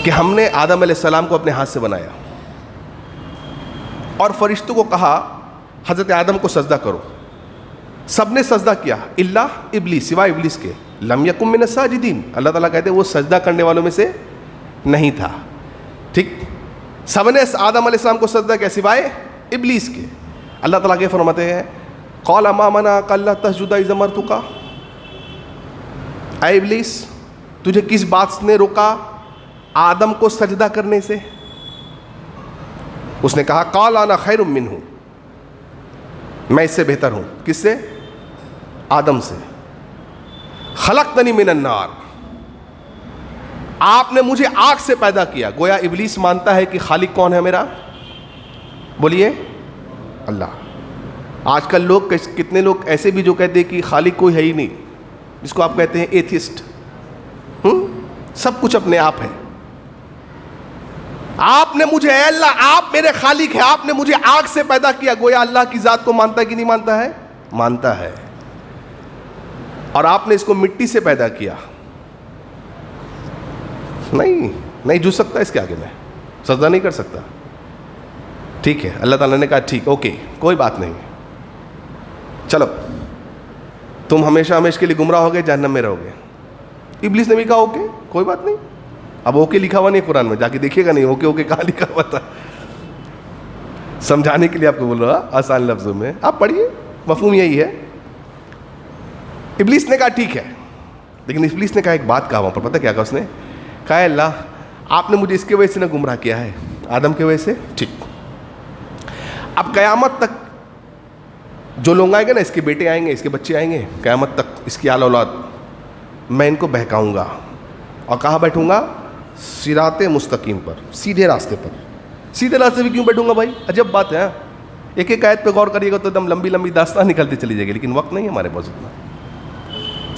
کہ ہم نے آدم علیہ السلام کو اپنے ہاتھ سے بنایا اور فرشتوں کو کہا حضرت آدم کو سجدہ کرو. سب نے سجدہ کیا الا ابلیس, سوائے ابلیس کے. لم یکن من الساجدین, اللہ تعالیٰ کہتے ہیں وہ سجدہ کرنے والوں میں سے نہیں تھا. ٹھیک, سب نے آدم علیہ السلام کو سجدہ کیا سوائے ابلیس کے. اللہ تعالیٰ کے فرماتے ہیں قال ما منعک الا تسجد اذ امرتک, اے ابلیس تجھے کس بات نے روکا آدم کو سجدہ کرنے سے؟ اس نے کہا قال انا خیر منہ, میں اس سے بہتر ہوں. کس سے؟ آدم سے. خلقتنی من النار, آپ نے مجھے آگ سے پیدا کیا. گویا ابلیس مانتا ہے کہ خالق کون ہے میرا؟ بولیے اللہ. آج کل لوگ, کتنے لوگ ایسے بھی جو کہتے ہیں کہ خالق کوئی ہے ہی نہیں, جس کو آپ کہتے ہیں ایتھسٹ. سب کچھ اپنے آپ ہے. آپ نے مجھے, اے اللہ آپ میرے خالق ہیں, آپ نے مجھے آگ سے پیدا کیا. گویا اللہ کی ذات کو مانتا ہے کہ نہیں مانتا ہے؟ مانتا ہے. اور آپ نے اس کو مٹی سے پیدا کیا. نہیں جھک سکتا اس کے آگے, میں سجدہ نہیں کر سکتا. ٹھیک ہے, اللہ تعالیٰ نے کہا ٹھیک اوکے کوئی بات نہیں, چلو تم ہمیشہ کے لیے گمراہ ہو گئے, جہنم میں رہو گے. ابلیس نے بھی کہا اوکے کوئی بات نہیں. اب اوکے لکھا ہوا نہیں قرآن میں, جا کے دیکھیے گا نہیں اوکے کہاں لکھا ہوا تھا. سمجھانے کے لیے آپ کو بول رہا آسان لفظوں میں, آپ پڑھیے, مفہوم یہی ہے. ابلیس نے کہا ٹھیک ہے, لیکن ابلیس نے کہا ایک بات کہا وہاں پر, پتہ کیا کہا اس نے؟ کہا اللہ آپ نے مجھے اس کی وجہ سے نہ گمراہ کیا ہے, آدم کی وجہ سے. ٹھیک, اب قیامت تک جو لوگ آئیں گے نا, اس کے بیٹے آئیں گے, اس کے بچے آئیں گے, قیامت تک اس کی آل اولاد, میں ان کو بہکاؤں گا. اور کہاں بیٹھوں گا؟ صراط مستقیم پر, سیدھے راستے پر. سیدھے راستے پہ کیوں بیٹھوں گا بھائی؟ عجب بات ہے. ایک ایک آیت پہ غور کریے گا تو ایک دم لمبی داستان نکلتی چلی جائے گی, لیکن وقت نہیں ہے ہمارے پاس اتنا.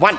1।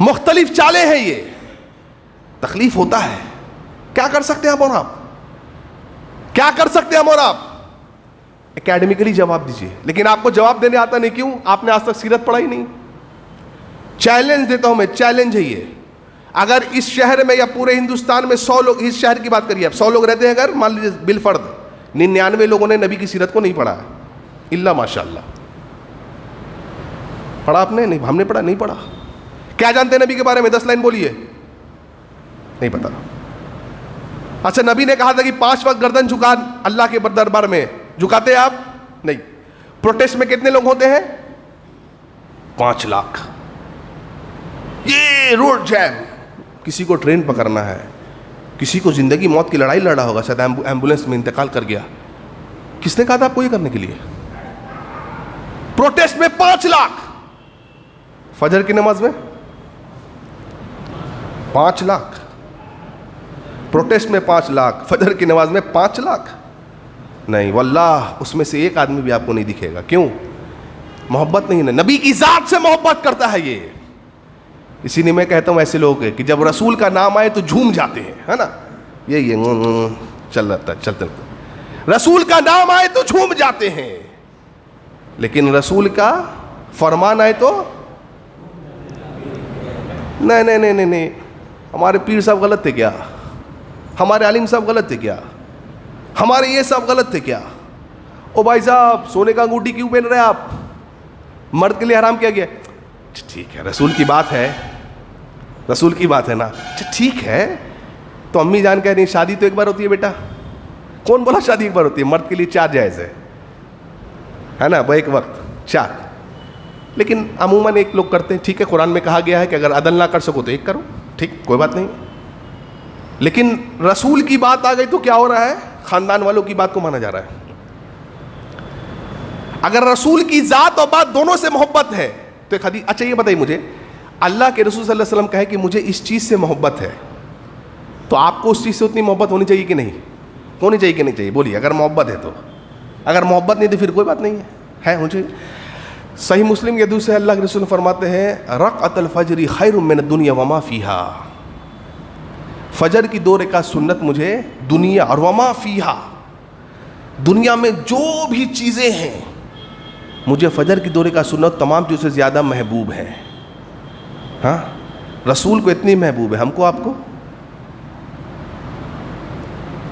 مختلف چالیں ہیں یہ. تکلیف ہوتا ہے, کیا کر سکتے ہیں ہم اور آپ, کیا کر سکتے ہیں ہم اور آپ؟ اکیڈمیکلی جواب دیجیے, لیکن آپ کو جواب دینے آتا نہیں. کیوں؟ آپ نے آج تک سیرت پڑھا ہی نہیں. چیلنج دیتا ہوں میں, چیلنج ہے یہ. اگر اس شہر میں یا پورے ہندوستان میں 100 لوگ, اس شہر کی بات کریے آپ, 100 لوگ رہتے ہیں, اگر مان لیجیے بالفرد 99 لوگوں نے نبی کی سیرت کو نہیں پڑھا الا ماشاء اللہ. پڑھا آپ نے؟ نہیں, ہم نے پڑھا, نہیں پڑھا. کیا جانتے ہیں نبی کے بارے میں؟ 10 لائن بولیے. نہیں پتا. اچھا, نبی نے کہا تھا کہ 5 وقت گردن جھکا اللہ کے دربار میں, جھکاتے ہیں آپ؟ نہیں. پروٹیسٹ میں کتنے لوگ ہوتے ہیں؟ 5 لاکھ. یہ روڈ جیم, کسی کو ٹرین پکڑنا ہے, کسی کو زندگی موت کی لڑائی لڑا ہوگا, شاید ایمبولینس میں انتقال کر گیا. کس نے کہا تھا آپ کو یہ کرنے کے لیے؟ پروٹیسٹ میں 5 لاکھ. فجر کی نماز میں 5 لاکھ, پروٹیسٹ میں 5 لاکھ, فجر کی نماز میں 5 لاکھ. نہیں واللہ, اس میں سے ایک آدمی بھی آپ کو نہیں دکھے گا. کیوں؟ محبت نہیں ہے. نبی کی ذات سے محبت کرتا ہے یہ. اسی لیے میں کہتا ہوں ایسے لوگ کہ جب رسول کا نام آئے تو جھوم جاتے ہیں, ہے نا, یہ چل رہتا ہے, چلتے رہتا. رسول کا نام آئے تو جھوم جاتے ہیں, لیکن رسول کا فرمان آئے تو نہیں نہیں نہیں نہیں نہیں. ہمارے پیر صاحب غلط تھے کیا؟ ہمارے عالم صاحب غلط تھے کیا؟ ہمارے یہ صاحب غلط تھے کیا؟ او بھائی صاحب, سونے کا انگوٹھی کیوں پہن رہے آپ؟ مرد کے لیے حرام کیا گیا. ٹھیک ہے, رسول کی بات ہے, رسول کی بات ہے نا. اچھا ٹھیک ہے, تو امی جان کہہ رہی شادی تو ایک بار ہوتی ہے بیٹا. کون بولا شادی ایک بار ہوتی ہے؟ مرد کے لیے 4 جائز ہے نا, ایک وقت 4. لیکن عموماً ایک لوگ کرتے ہیں. ٹھیک ہے, قرآن میں کہا گیا ہے کہ اگر عدل نہ کر سکو تو ایک کرو, ٹھیک, کوئی بات نہیں. لیکن رسول کی بات آ گئی تو کیا ہو رہا ہے؟ خاندان والوں کی بات کو مانا جا رہا ہے. اگر رسول کی ذات اور بات دونوں سے محبت ہے تو ایک حدیث. اچھا یہ بتائیے مجھے, اللہ کے رسول صلی اللہ علیہ وسلم کہے کہ مجھے اس چیز سے محبت ہے, تو آپ کو اس چیز سے اتنی محبت ہونی چاہیے کہ نہیں ہونی چاہیے کہ نہیں چاہیے؟ بولیے. اگر محبت ہے تو, اگر محبت نہیں تو پھر کوئی بات نہیں ہے ہونی چاہیے. صحیح مسلم کے حدیث سے اللہ کے رسول فرماتے ہیں رکعت الفجر خیر من الدنیا وما فیہا. فجر کی 2 رکعت سنت مجھے دنیا اور وما فیہا, دنیا میں جو بھی چیزیں ہیں, مجھے فجر کی 2 رکعت سنت تمام چیزوں سے زیادہ محبوب ہے. ہاں, رسول کو اتنی محبوب ہے, ہم کو آپ کو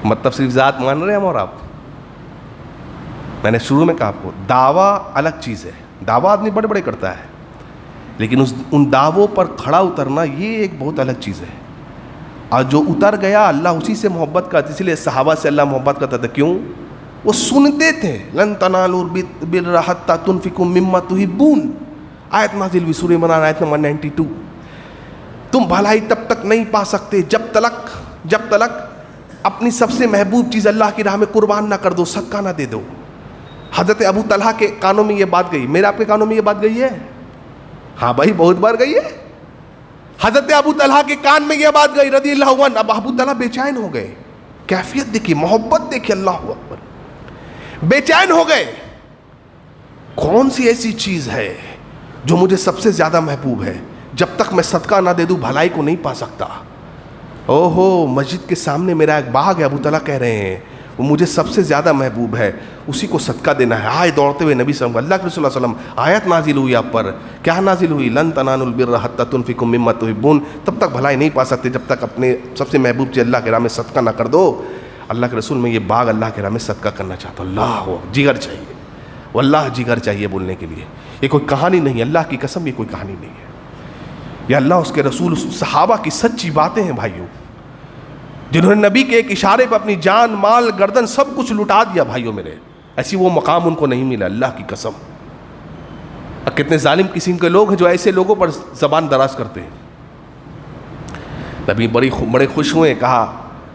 مطلب صرف ذات مان رہے ہیں ہم اور آپ. میں نے شروع میں کہا آپ کو, دعویٰ الگ چیز ہے. دعویٰ آدمی بڑے بڑے کرتا ہے, لیکن ان دعووں پر کھڑا اترنا یہ ایک بہت الگ چیز ہے. اور جو اتر گیا اللہ اسی سے محبت کرتا. اسی لیے صحابہ سے اللہ محبت کرتا تھا. کیوں؟ وہ سنتے تھے لن تنالوا البر حتى تنفقوا مما تحبون, آیت نازل ہوئی سورہ عمران آیت نمبر 92. تم بھلائی تب تک نہیں پا سکتے جب تلک اپنی سب سے محبوب چیز اللہ کی راہ میں قربان نہ کر دو, صدقہ نہ دے دو. حضرت ابو طلحہ کے کانوں میں یہ بات گئی, میرے آپ کے کانوں میں یہ بات گئی ہے؟ ہاں بھائی, بہت بار گئی ہے. حضرت ابو طلحہ کے کان میں یہ بات گئی رضی اللہ عنہ. اب ابو طلحہ بے چین ہو گئے. کیفیت دیکھیے, محبت دیکھیے, اللہ اکبر, بے چین ہو گئے. کون سی ایسی چیز ہے جو مجھے سب سے زیادہ محبوب ہے, جب تک میں صدقہ نہ دے دوں بھلائی کو نہیں پا سکتا. اوہو, مسجد کے سامنے میرا ایک باغ ہے, ابو طلحہ کہہ رہے ہیں, وہ مجھے سب سے زیادہ محبوب ہے, اسی کو صدقہ دینا ہے. آئے دوڑتے ہوئے نبی صلی اللہ علیہ وسلم, اللہ کے رسول صلی اللہ علیہ وسلم, آیت نازل ہوئی آپ پر. کیا نازل ہوئی؟ لن تنالوا البر حتى تنفقوا مما تحبون. تب تک بھلائی نہیں پا سکتے جب تک اپنے سب سے محبوب چیز اللہ کے راہ میں صدقہ نہ کر دو. اللہ کے رسول میں یہ باغ اللہ کے راہ میں صدقہ کرنا چاہتا ہوں. اللہ جگر چاہیے, واللہ جگر چاہیے بولنے کے لیے. یہ کوئی کہانی نہیں ہے, اللہ کی قسم یہ کوئی کہانی نہیں ہے. یہ اللہ, اس کے رسول, صحابہ کی سچی باتیں ہیں بھائیوں, جنہوں نے نبی کے ایک اشارے پر اپنی جان, مال, گردن سب کچھ لٹا دیا. بھائیوں میرے, ایسی وہ مقام ان کو نہیں ملا, اللہ کی قسم. اور کتنے ظالم قسم کے لوگ ہیں جو ایسے لوگوں پر زبان دراز کرتے ہیں. نبی بڑے خوش ہوئے, کہا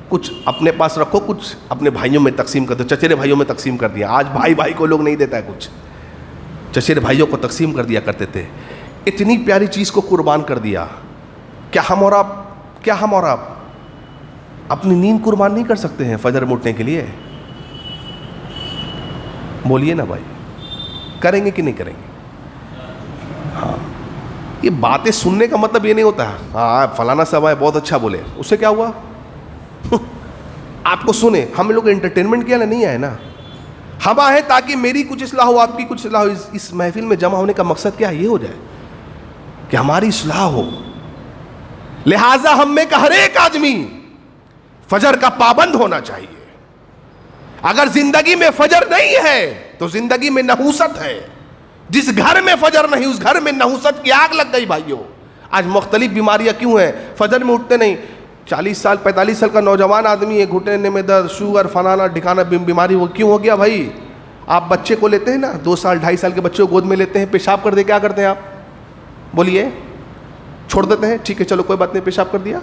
کچھ اپنے پاس رکھو, کچھ اپنے بھائیوں میں تقسیم کر دو. چچیرے بھائیوں میں تقسیم کر دیا. آج بھائی کو لوگ نہیں دیتا ہے کچھ, چچیرے بھائیوں کو تقسیم کر دیا کرتے تھے. اتنی پیاری چیز کو قربان کر دیا. کیا ہم اور آپ اپنی نیند قربان نہیں کر سکتے ہیں فجر میں اٹھنے کے لیے؟ بولیے نا بھائی, کریں گے کہ نہیں کریں گے؟ ہاں, یہ باتیں سننے کا مطلب یہ نہیں ہوتا ہے ہاں فلانا صاحب ہے بہت اچھا بولے, اس سے کیا ہوا آپ کو سنے. ہم لوگ انٹرٹینمنٹ کیا نہیں آئے نا, ہم آئے تاکہ میری کچھ اصلاح ہو, آپ کی کچھ اصلاح ہو. اس محفل میں جمع ہونے کا مقصد کیا ہے, یہ ہو جائے کہ ہماری اصلاح ہو. لہٰذا ہم میں کا ہر ایک آدمی فجر کا پابند ہونا چاہیے. اگر زندگی میں فجر نہیں ہے تو زندگی میں نحوست ہے. جس گھر میں فجر نہیں اس گھر میں نحوست کی آگ لگ گئی بھائیوں. آج مختلف بیماریاں کیوں ہیں, فجر میں اٹھتے نہیں. 40 سال 45 سال کا نوجوان آدمی ہے, گھٹنے میں درد, شوگر, فلانا ڈھکانا بیماری, وہ کیوں ہو گیا بھائی؟ آپ بچے کو لیتے ہیں نا, 2 سال 2.5 سال کے بچے کو گود میں لیتے ہیں, پیشاب کر دے, کیا کرتے ہیں آپ بولیے؟ چھوڑ دیتے ہیں, ٹھیک ہے چلو کوئی بات نہیں, پیشاب کر دیا,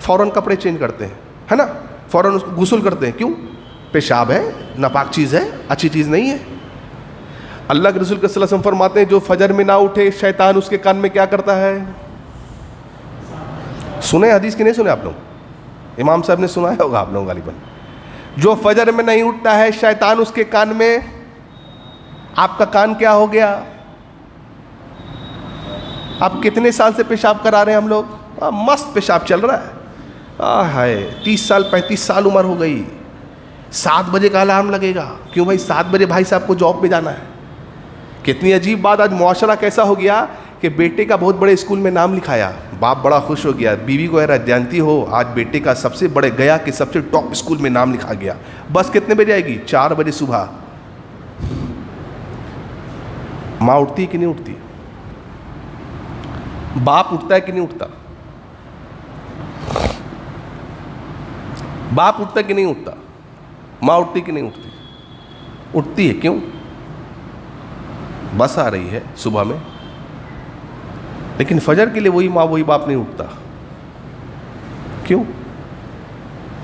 فوراً کپڑے چینج کرتے ہیں, ہے نا, فوراً اس کو غسل کرتے ہیں. کیوں؟ پیشاب ہے, ناپاک چیز ہے, اچھی چیز نہیں ہے. اللہ کے رسول صلی اللہ علیہ وسلم فرماتے ہیں جو فجر میں نہ اٹھے شیطان اس کے کان میں کیا کرتا ہے؟ سنے حدیث کی نہیں سنے آپ لوگ؟ امام صاحب نے سنا ہوگا آپ لوگ غالباً. جو فجر میں نہیں اٹھتا ہے شیطان اس کے کان میں, آپ کا کان کیا ہو گیا؟ آپ کتنے سال سے پیشاب کرا رہے ہیں ہم لوگ, مست پیشاب چل رہا ہے, ہائے 30 سال 35 سال عمر ہو گئی, 7 بجے کا الارم لگے گا. کیوں بھائی 7 بجے بھائی صاحب کو جاب پہ جانا ہے. کتنی عجیب بات, آج معاشرہ کیسا ہو گیا کہ بیٹے کا بہت بڑے اسکول میں نام لکھایا, باپ بڑا خوش ہو گیا, بیوی کو حیرت, جانتی ہو آج بیٹے کا سب سے بڑے گیا کہ سب سے ٹاپ اسکول میں نام لکھا گیا. بس کتنے بجے آئے گی؟ 4 بجے صبح. ماں اٹھتی کہ نہیں اٹھتی؟ باپ اٹھتا ہے کہ نہیں اٹھتا؟ باپ اٹھتا ہے کہ نہیں اٹھتا؟ ماں اٹھتی کہ نہیں اٹھتی؟ اٹھتی ہے. کیوں؟ بس آ رہی ہے صبح میں, لیکن فجر کے لیے وہی ماں وہی باپ نہیں اٹھتا. کیوں؟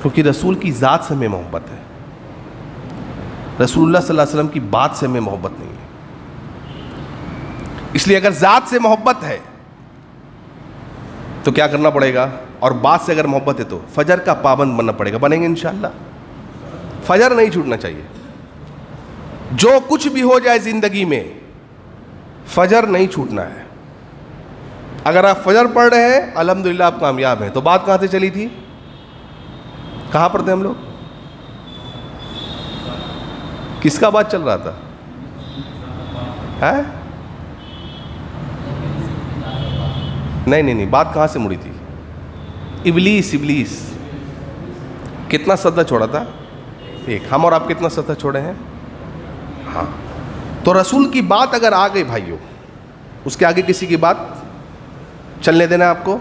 کیونکہ رسول کی ذات سے ہمیں محبت ہے, رسول اللہ صلی اللہ علیہ وسلم کی بات سے ہمیں محبت نہیں ہے. اس لیے اگر ذات سے محبت ہے تو کیا کرنا پڑے گا, اور بات سے اگر محبت ہے تو فجر کا پابند بننا پڑے گا. بنیں گے انشاءاللہ. فجر نہیں چھوٹنا چاہیے. جو کچھ بھی ہو جائے زندگی میں فجر نہیں چھوٹنا ہے. اگر آپ فجر پڑھ رہے ہیں الحمدللہ آپ کامیاب ہیں. تو بات کہاں سے چلی تھی, کہاں پر تھے ہم لوگ, کس کا بات چل رہا تھا؟ نہیں, بات کہاں سے مڑی تھی؟ ابلیس کتنا سدا چھوڑا تھا؟ ایک. ہم اور آپ کتنا سدا چھوڑے ہیں؟ ہاں. تو رسول کی بات اگر آ گئی بھائیوں, اس کے آگے کسی کی بات چلنے دینا آپ کو؟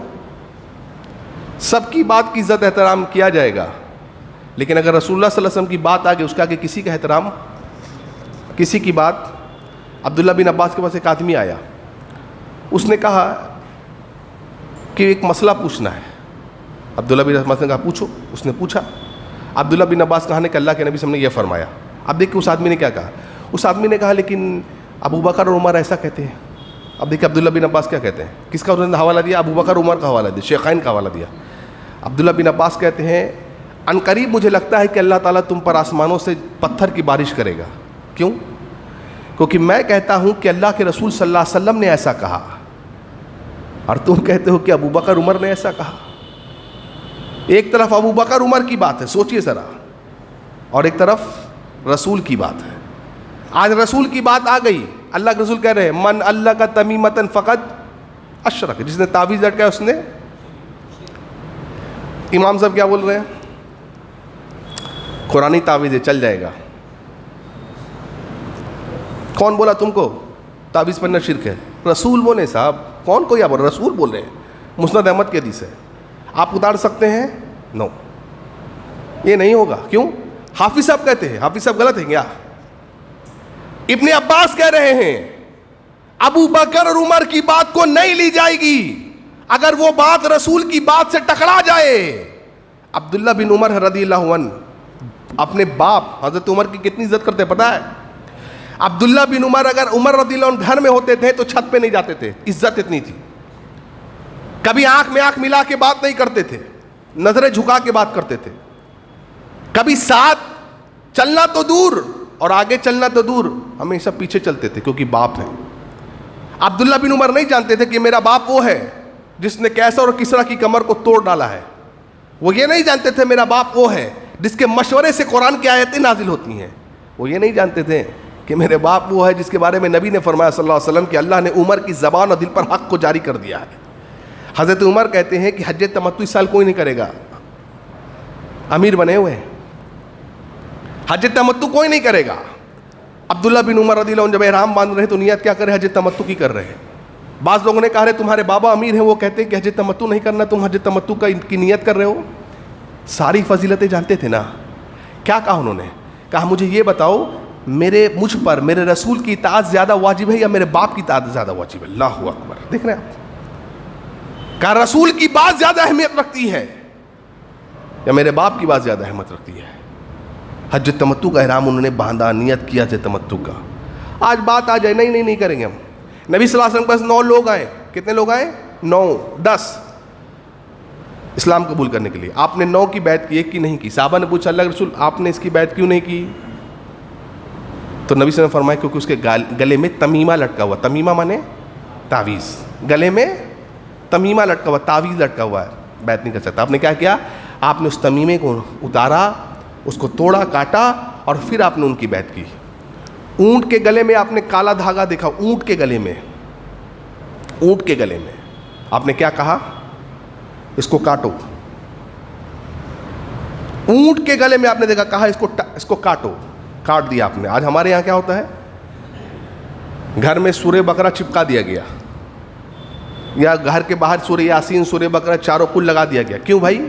سب کی بات کی عزت احترام کیا جائے گا, لیکن اگر رسول اللہ صلی اللہ علیہ وسلم کی بات آ گئی اس کے آگے کسی کا احترام, کسی کی بات. عبداللہ بن عباس کے پاس ایک آدمی آیا, اس نے کہا کہ ایک مسئلہ پوچھنا ہے. عبداللہ بن عباس نے کہا پوچھو. اس نے پوچھا. عبداللہ بن عباس کہا کہ اللہ کے نبی صلی اللہ علیہ وسلم نے یہ فرمایا. اب دیکھیں اس آدمی نے کیا کہا. اس آدمی نے کہا لیکن ابو بکر اور عمر ایسا کہتے ہیں. اب دیکھیں عبداللہ بن عباس کیا کہتے ہیں, کس کا انہوں نے حوالہ دیا؟ ابو بکر عمر کا حوالہ دیا, شیخین کا حوالہ دیا. عبداللہ بن عباس کہتے ہیں عنقریب مجھے لگتا ہے کہ اللہ تعالیٰ تم پر آسمانوں سے پتھر کی بارش کرے گا. کیوں؟ کیونکہ میں کہتا ہوں کہ اللہ کے رسول صلی اللہ علیہ وسلم نے ایسا کہا, اور تم کہتے ہو کہ ابو بکر عمر نے ایسا کہا. ایک طرف ابو بکر عمر کی بات ہے, سوچئے ذرا, اور ایک طرف رسول کی بات ہے. آج رسول کی بات آ گئی, اللہ کے رسول کہہ رہے ہیں من اللہ کا تمیمتن فقط اشرک, جس نے تعویذ لٹکایا اس نے. امام صاحب کیا بول رہے ہیں؟ قرآنی تعویذ چل جائے گا. کون بولا تم کو تعویذ پڑھنا شرک ہے؟ رسول بولے صاحب. کون کو یا بول, رسول بول رہے ہیں. مسند احمد کی حدیث ہے. آپ اتار سکتے ہیں؟ نو, یہ نہیں ہوگا. کیوں؟ حافظ صاحب کہتے ہیں. حافظ صاحب غلط ہیں کیا؟ ابن عباس کہہ رہے ہیں ابو بکر اور عمر کی بات کو نہیں لی جائے گی اگر وہ بات رسول کی بات سے ٹکرا جائے. عبداللہ بن عمر رضی اللہ عنہ اپنے باپ حضرت عمر کی کتنی عزت کرتے پتہ ہے؟ عبداللہ بن عمر اگر عمر رضی اللہ عنہ گھر میں ہوتے تھے تو چھت پہ نہیں جاتے تھے, عزت اتنی تھی. کبھی آنکھ میں آنکھ ملا کے بات نہیں کرتے تھے, نظریں جھکا کے بات کرتے تھے. کبھی ساتھ چلنا تو دور اور آگے چلنا تو دور, ہمیشہ پیچھے چلتے تھے کیونکہ باپ ہیں. عبداللہ بن عمر نہیں جانتے تھے کہ میرا باپ وہ ہے جس نے کیسر اور کسرا کی کمر کو توڑ ڈالا ہے. وہ یہ نہیں جانتے تھے میرا باپ وہ ہے جس کے مشورے سے قرآن کی آیتیں نازل ہوتی ہیں. وہ یہ نہیں جانتے تھے کہ میرے باپ وہ ہے جس کے بارے میں نبی نے فرمایا صلی اللہ علیہ وسلم کہ اللہ نے عمر کی زبان اور دل پر حق کو جاری کر دیا ہے. حضرت عمر کہتے ہیں کہ حج تمتع اس سال کوئی نہیں کرے گا. امیر بنے ہوئے ہیں, حج تمتع کوئی نہیں کرے گا. عبداللہ بن عمر رضی اللہ عنہ جب احرام باندھ رہے تو نیت کیا کرے؟ حج تمتع کی کر رہے ہیں. بعض لوگوں نے کہا رہے تمہارے بابا امیر ہیں, وہ کہتے ہیں کہ حج تمتع نہیں کرنا, تم حج تمتع کی نیت کر رہے ہو. ساری فضیلتیں جانتے تھے نا. کیا کہا انہوں نے؟ کہا مجھے یہ بتاؤ مجھ پر میرے رسول کی اطاعت زیادہ واجب ہے یا میرے باپ کی اطاعت زیادہ واجب ہے؟ اللہ اکبر. دیکھ رہے ہیں آپ, کہا رسول کی بات زیادہ اہمیت رکھتی ہے یا میرے باپ کی بات زیادہ اہمیت رکھتی ہے؟ حج تمتع کا احرام انہوں نے باندھا, نیت کیا حج تمتع کا. آج بات آ جائے نہیں کریں گے ہم. نبی صلی اللہ علیہ وسلم کے پاس 9 لوگ آئے. کتنے لوگ آئے؟ 9 10 اسلام قبول کرنے کے لیے. آپ نے 9 کی بیعت کی, 1 کی نہیں کی. صحابہ نے پوچھا اللہ کے رسول آپ نے اس کی بیعت کیوں نہیں کی؟ تو نبی صلی اللہ علیہ وسلم نے فرمایا کیونکہ اس کے گلے میں تمیمہ لٹکا ہوا. تمیمہ مانے تعویذ. گلے میں تمیمہ لٹکا ہوا, تعویذ لٹکا ہوا ہے, بیعت نہیں کر سکتا. آپ نے کیا کیا؟ آپ نے اس تمیمے کو اتارا, اس کو توڑا کاٹا اور پھر آپ نے ان کی بیعت کی. اونٹ کے گلے میں آپ نے کالا دھاگا دیکھا, اونٹ کے گلے میں آپ نے کیا کہا؟ اس کو کاٹو. اونٹ کے گلے میں آپ نے دیکھا, کہا اس کو کاٹو. کاٹ دیا آپ نے. آج ہمارے یہاں کیا ہوتا ہے, گھر میں سورہ بقرہ چپکا دیا گیا یا گھر کے باہر سورہ یاسین سورہ بقرہ چاروں کل لگا دیا گیا. کیوں بھائی؟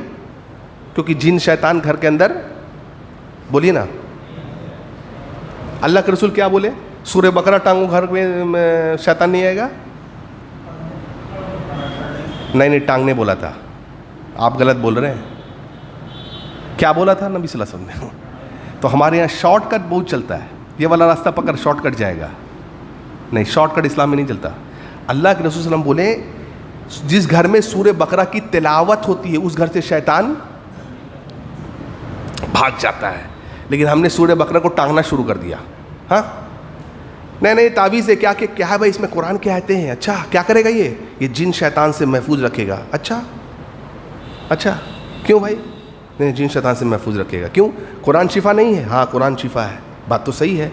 کیونکہ جن شیطان گھر کے اندر, بولیے نا, اللہ کے رسول کیا بولے؟ سورہ بقرہ ٹانگو گھر میں شیطان نہیں آئے گا. نہیں ٹانگنے بولا تھا, آپ غلط بول رہے ہیں. کیا بولا تھا نبی صلی اللہ علیہ وسلم نے؟ تو ہمارے یہاں شارٹ کٹ بہت چلتا ہے, یہ والا راستہ پکڑ شارٹ کٹ جائے گا. نہیں, شارٹ کٹ اسلام میں نہیں چلتا. اللہ کے رسول صلی اللہ علیہ وسلم بولے جس گھر میں سورہ بقرہ کی تلاوت ہوتی ہے اس گھر سے شیطان بھاگ جاتا ہے. لیکن ہم نے سورہ بقرہ کو ٹانگنا شروع کر دیا. ہاں نہیں تعویذ ہے. کیا ہے بھائی؟ اس میں قرآن کی آیتیں ہیں. اچھا کیا کرے گا یہ جن شیطان سے محفوظ رکھے گا. اچھا کیوں بھائی؟ نہیں, جن شیطان سے محفوظ رکھے گا. کیوں؟ قرآن شفا نہیں ہے؟ ہاں قرآن شفا ہے, بات تو صحیح ہے.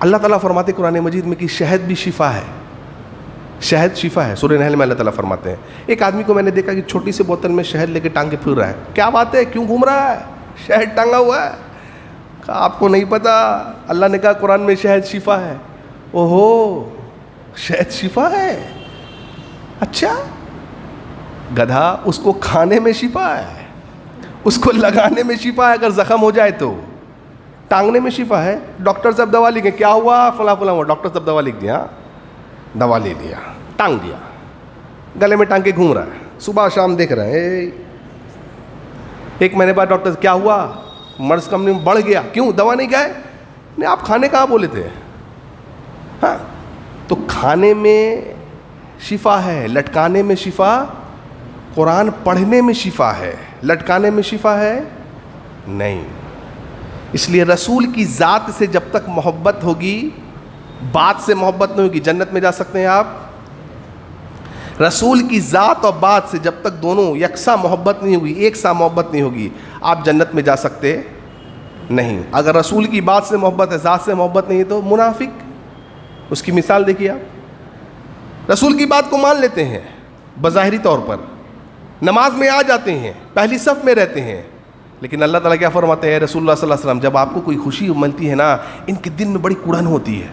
اللہ تعالیٰ فرماتے قرآن مجید میں کہ شہد بھی شفا ہے. شہد شفا ہے. سورہ نحل میں اللہ تعالیٰ فرماتے ہیں. ایک آدمی کو میں نے دیکھا کہ چھوٹی سی بوتل میں شہد لے کے ٹانگ کے پھر رہا ہے. کیا بات ہے, کیوں گھوم رہا ہے؟ شہد ٹانگا ہوا ہے. آپ کو نہیں پتا, اللہ نے کہا قرآن میں شہد شفا ہے. اوہو, شہد شفا ہے. اچھا گدھا, اس کو کھانے میں شفا ہے, اس کو لگانے میں شفا ہے, اگر زخم ہو جائے تو ٹانگنے میں شفا ہے. ڈاکٹر صاحب دوا لکھیں, کیا ہوا فلاں ہوا, ڈاکٹر صاحب دوا لکھ دیا, دوا لے لیا, ٹانگ دیا, گلے میں ٹانگ کے گھوم رہا ہے, صبح شام دیکھ رہے ہیں. 1 مہینے بعد ڈاکٹر کیا ہوا؟ مرض کم نہیں بڑھ گیا. کیوں؟ دوا نہیں کھائے؟ نہیں, آپ کھانے کہاں بولے تھے؟ ہاں تو کھانے میں شفا ہے, لٹکانے میں شفا, قرآن پڑھنے میں شفا ہے, لٹکانے میں شفا ہے نہیں. اس لیے رسول کی ذات سے جب تک محبت ہوگی, بات سے محبت نہیں ہوگی. جنت میں جا سکتے ہیں آپ. رسول کی ذات اور بات سے جب تک دونوں یکساں محبت نہیں ہوگی, ایک سا محبت نہیں ہوگی, آپ جنت میں جا سکتے نہیں. اگر رسول کی بات سے محبت ہے, ذات سے محبت نہیں ہے تو منافق. اس کی مثال دیکھیے آپ. رسول کی بات کو مان لیتے ہیں بظاہری طور پر, نماز میں آ جاتے ہیں, پہلی صف میں رہتے ہیں, لیکن اللہ تعالیٰ کیا فرماتے ہیں؟ رسول اللہ صلی اللہ علیہ وسلم جب آپ کو کوئی خوشی ملتی ہے نا, ان کے دل میں بڑی کڑن ہوتی ہے,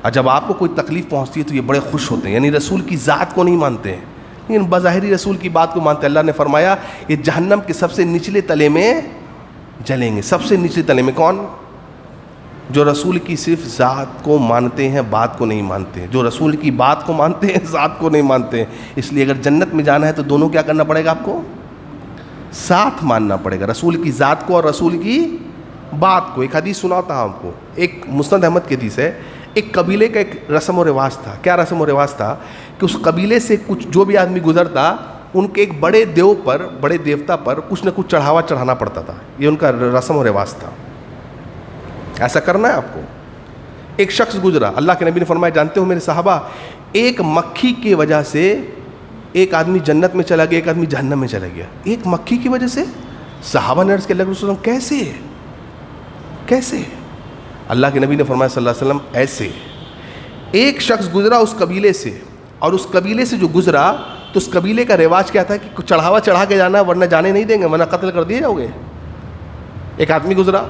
اور جب آپ کو کوئی تکلیف پہنچتی ہے تو یہ بڑے خوش ہوتے ہیں. یعنی رسول کی ذات کو نہیں مانتے ہیں, لیکن بظاہری رسول کی بات کو مانتے ہیں. اللہ نے فرمایا یہ جہنم کے سب سے نچلے تلے میں جلیں گے. سب سے نچلے تلے میں کون؟ جو رسول کی صرف ذات کو مانتے ہیں, بات کو نہیں مانتے ہیں. جو رسول کی بات کو مانتے ہیں, ذات کو نہیں مانتے ہیں. اس لیے اگر جنت میں جانا ہے تو دونوں کیا کرنا پڑے گا آپ کو؟ ساتھ ماننا پڑے گا, رسول کی ذات کو اور رسول کی بات کو. ایک حدیث سناتا ہوں آپ کو, ایک مسند احمد کی حدیث ہے. ایک قبیلے کا ایک رسم و رواج تھا. کیا رسم و رواج تھا؟ کہ اس قبیلے سے کچھ جو بھی آدمی گزرتا, ان کے ایک بڑے دیو پر, بڑے دیوتا پر کچھ نہ کچھ چڑھاوا چڑھانا پڑتا تھا. یہ ان کا رسم و رواج تھا. ایسا کرنا ہے آپ کو. ایک شخص گزرا, اللہ کے نبی نے فرمایا جانتے ہو میرے صحابہ ایک مکھی کی وجہ سے ایک آدمی جنت میں چلا گیا, ایک آدمی جہنم میں چلا گیا, ایک مکھی کی وجہ سے. صحابہ نے عرض کیا اللہ کے رسول کیسے؟ اللہ کے نبی نے فرمایا صلی اللہ علیہ وسلم ایسے, ایک شخص گزرا اس قبیلے سے, اور اس قبیلے سے جو گزرا تو اس قبیلے کا رواج کیا تھا کہ چڑھاوا چڑھا کے جانا, ورنہ جانے نہیں دیں گے, ورنہ قتل کر دیے جاؤ گے. ایک آدمی گزرا,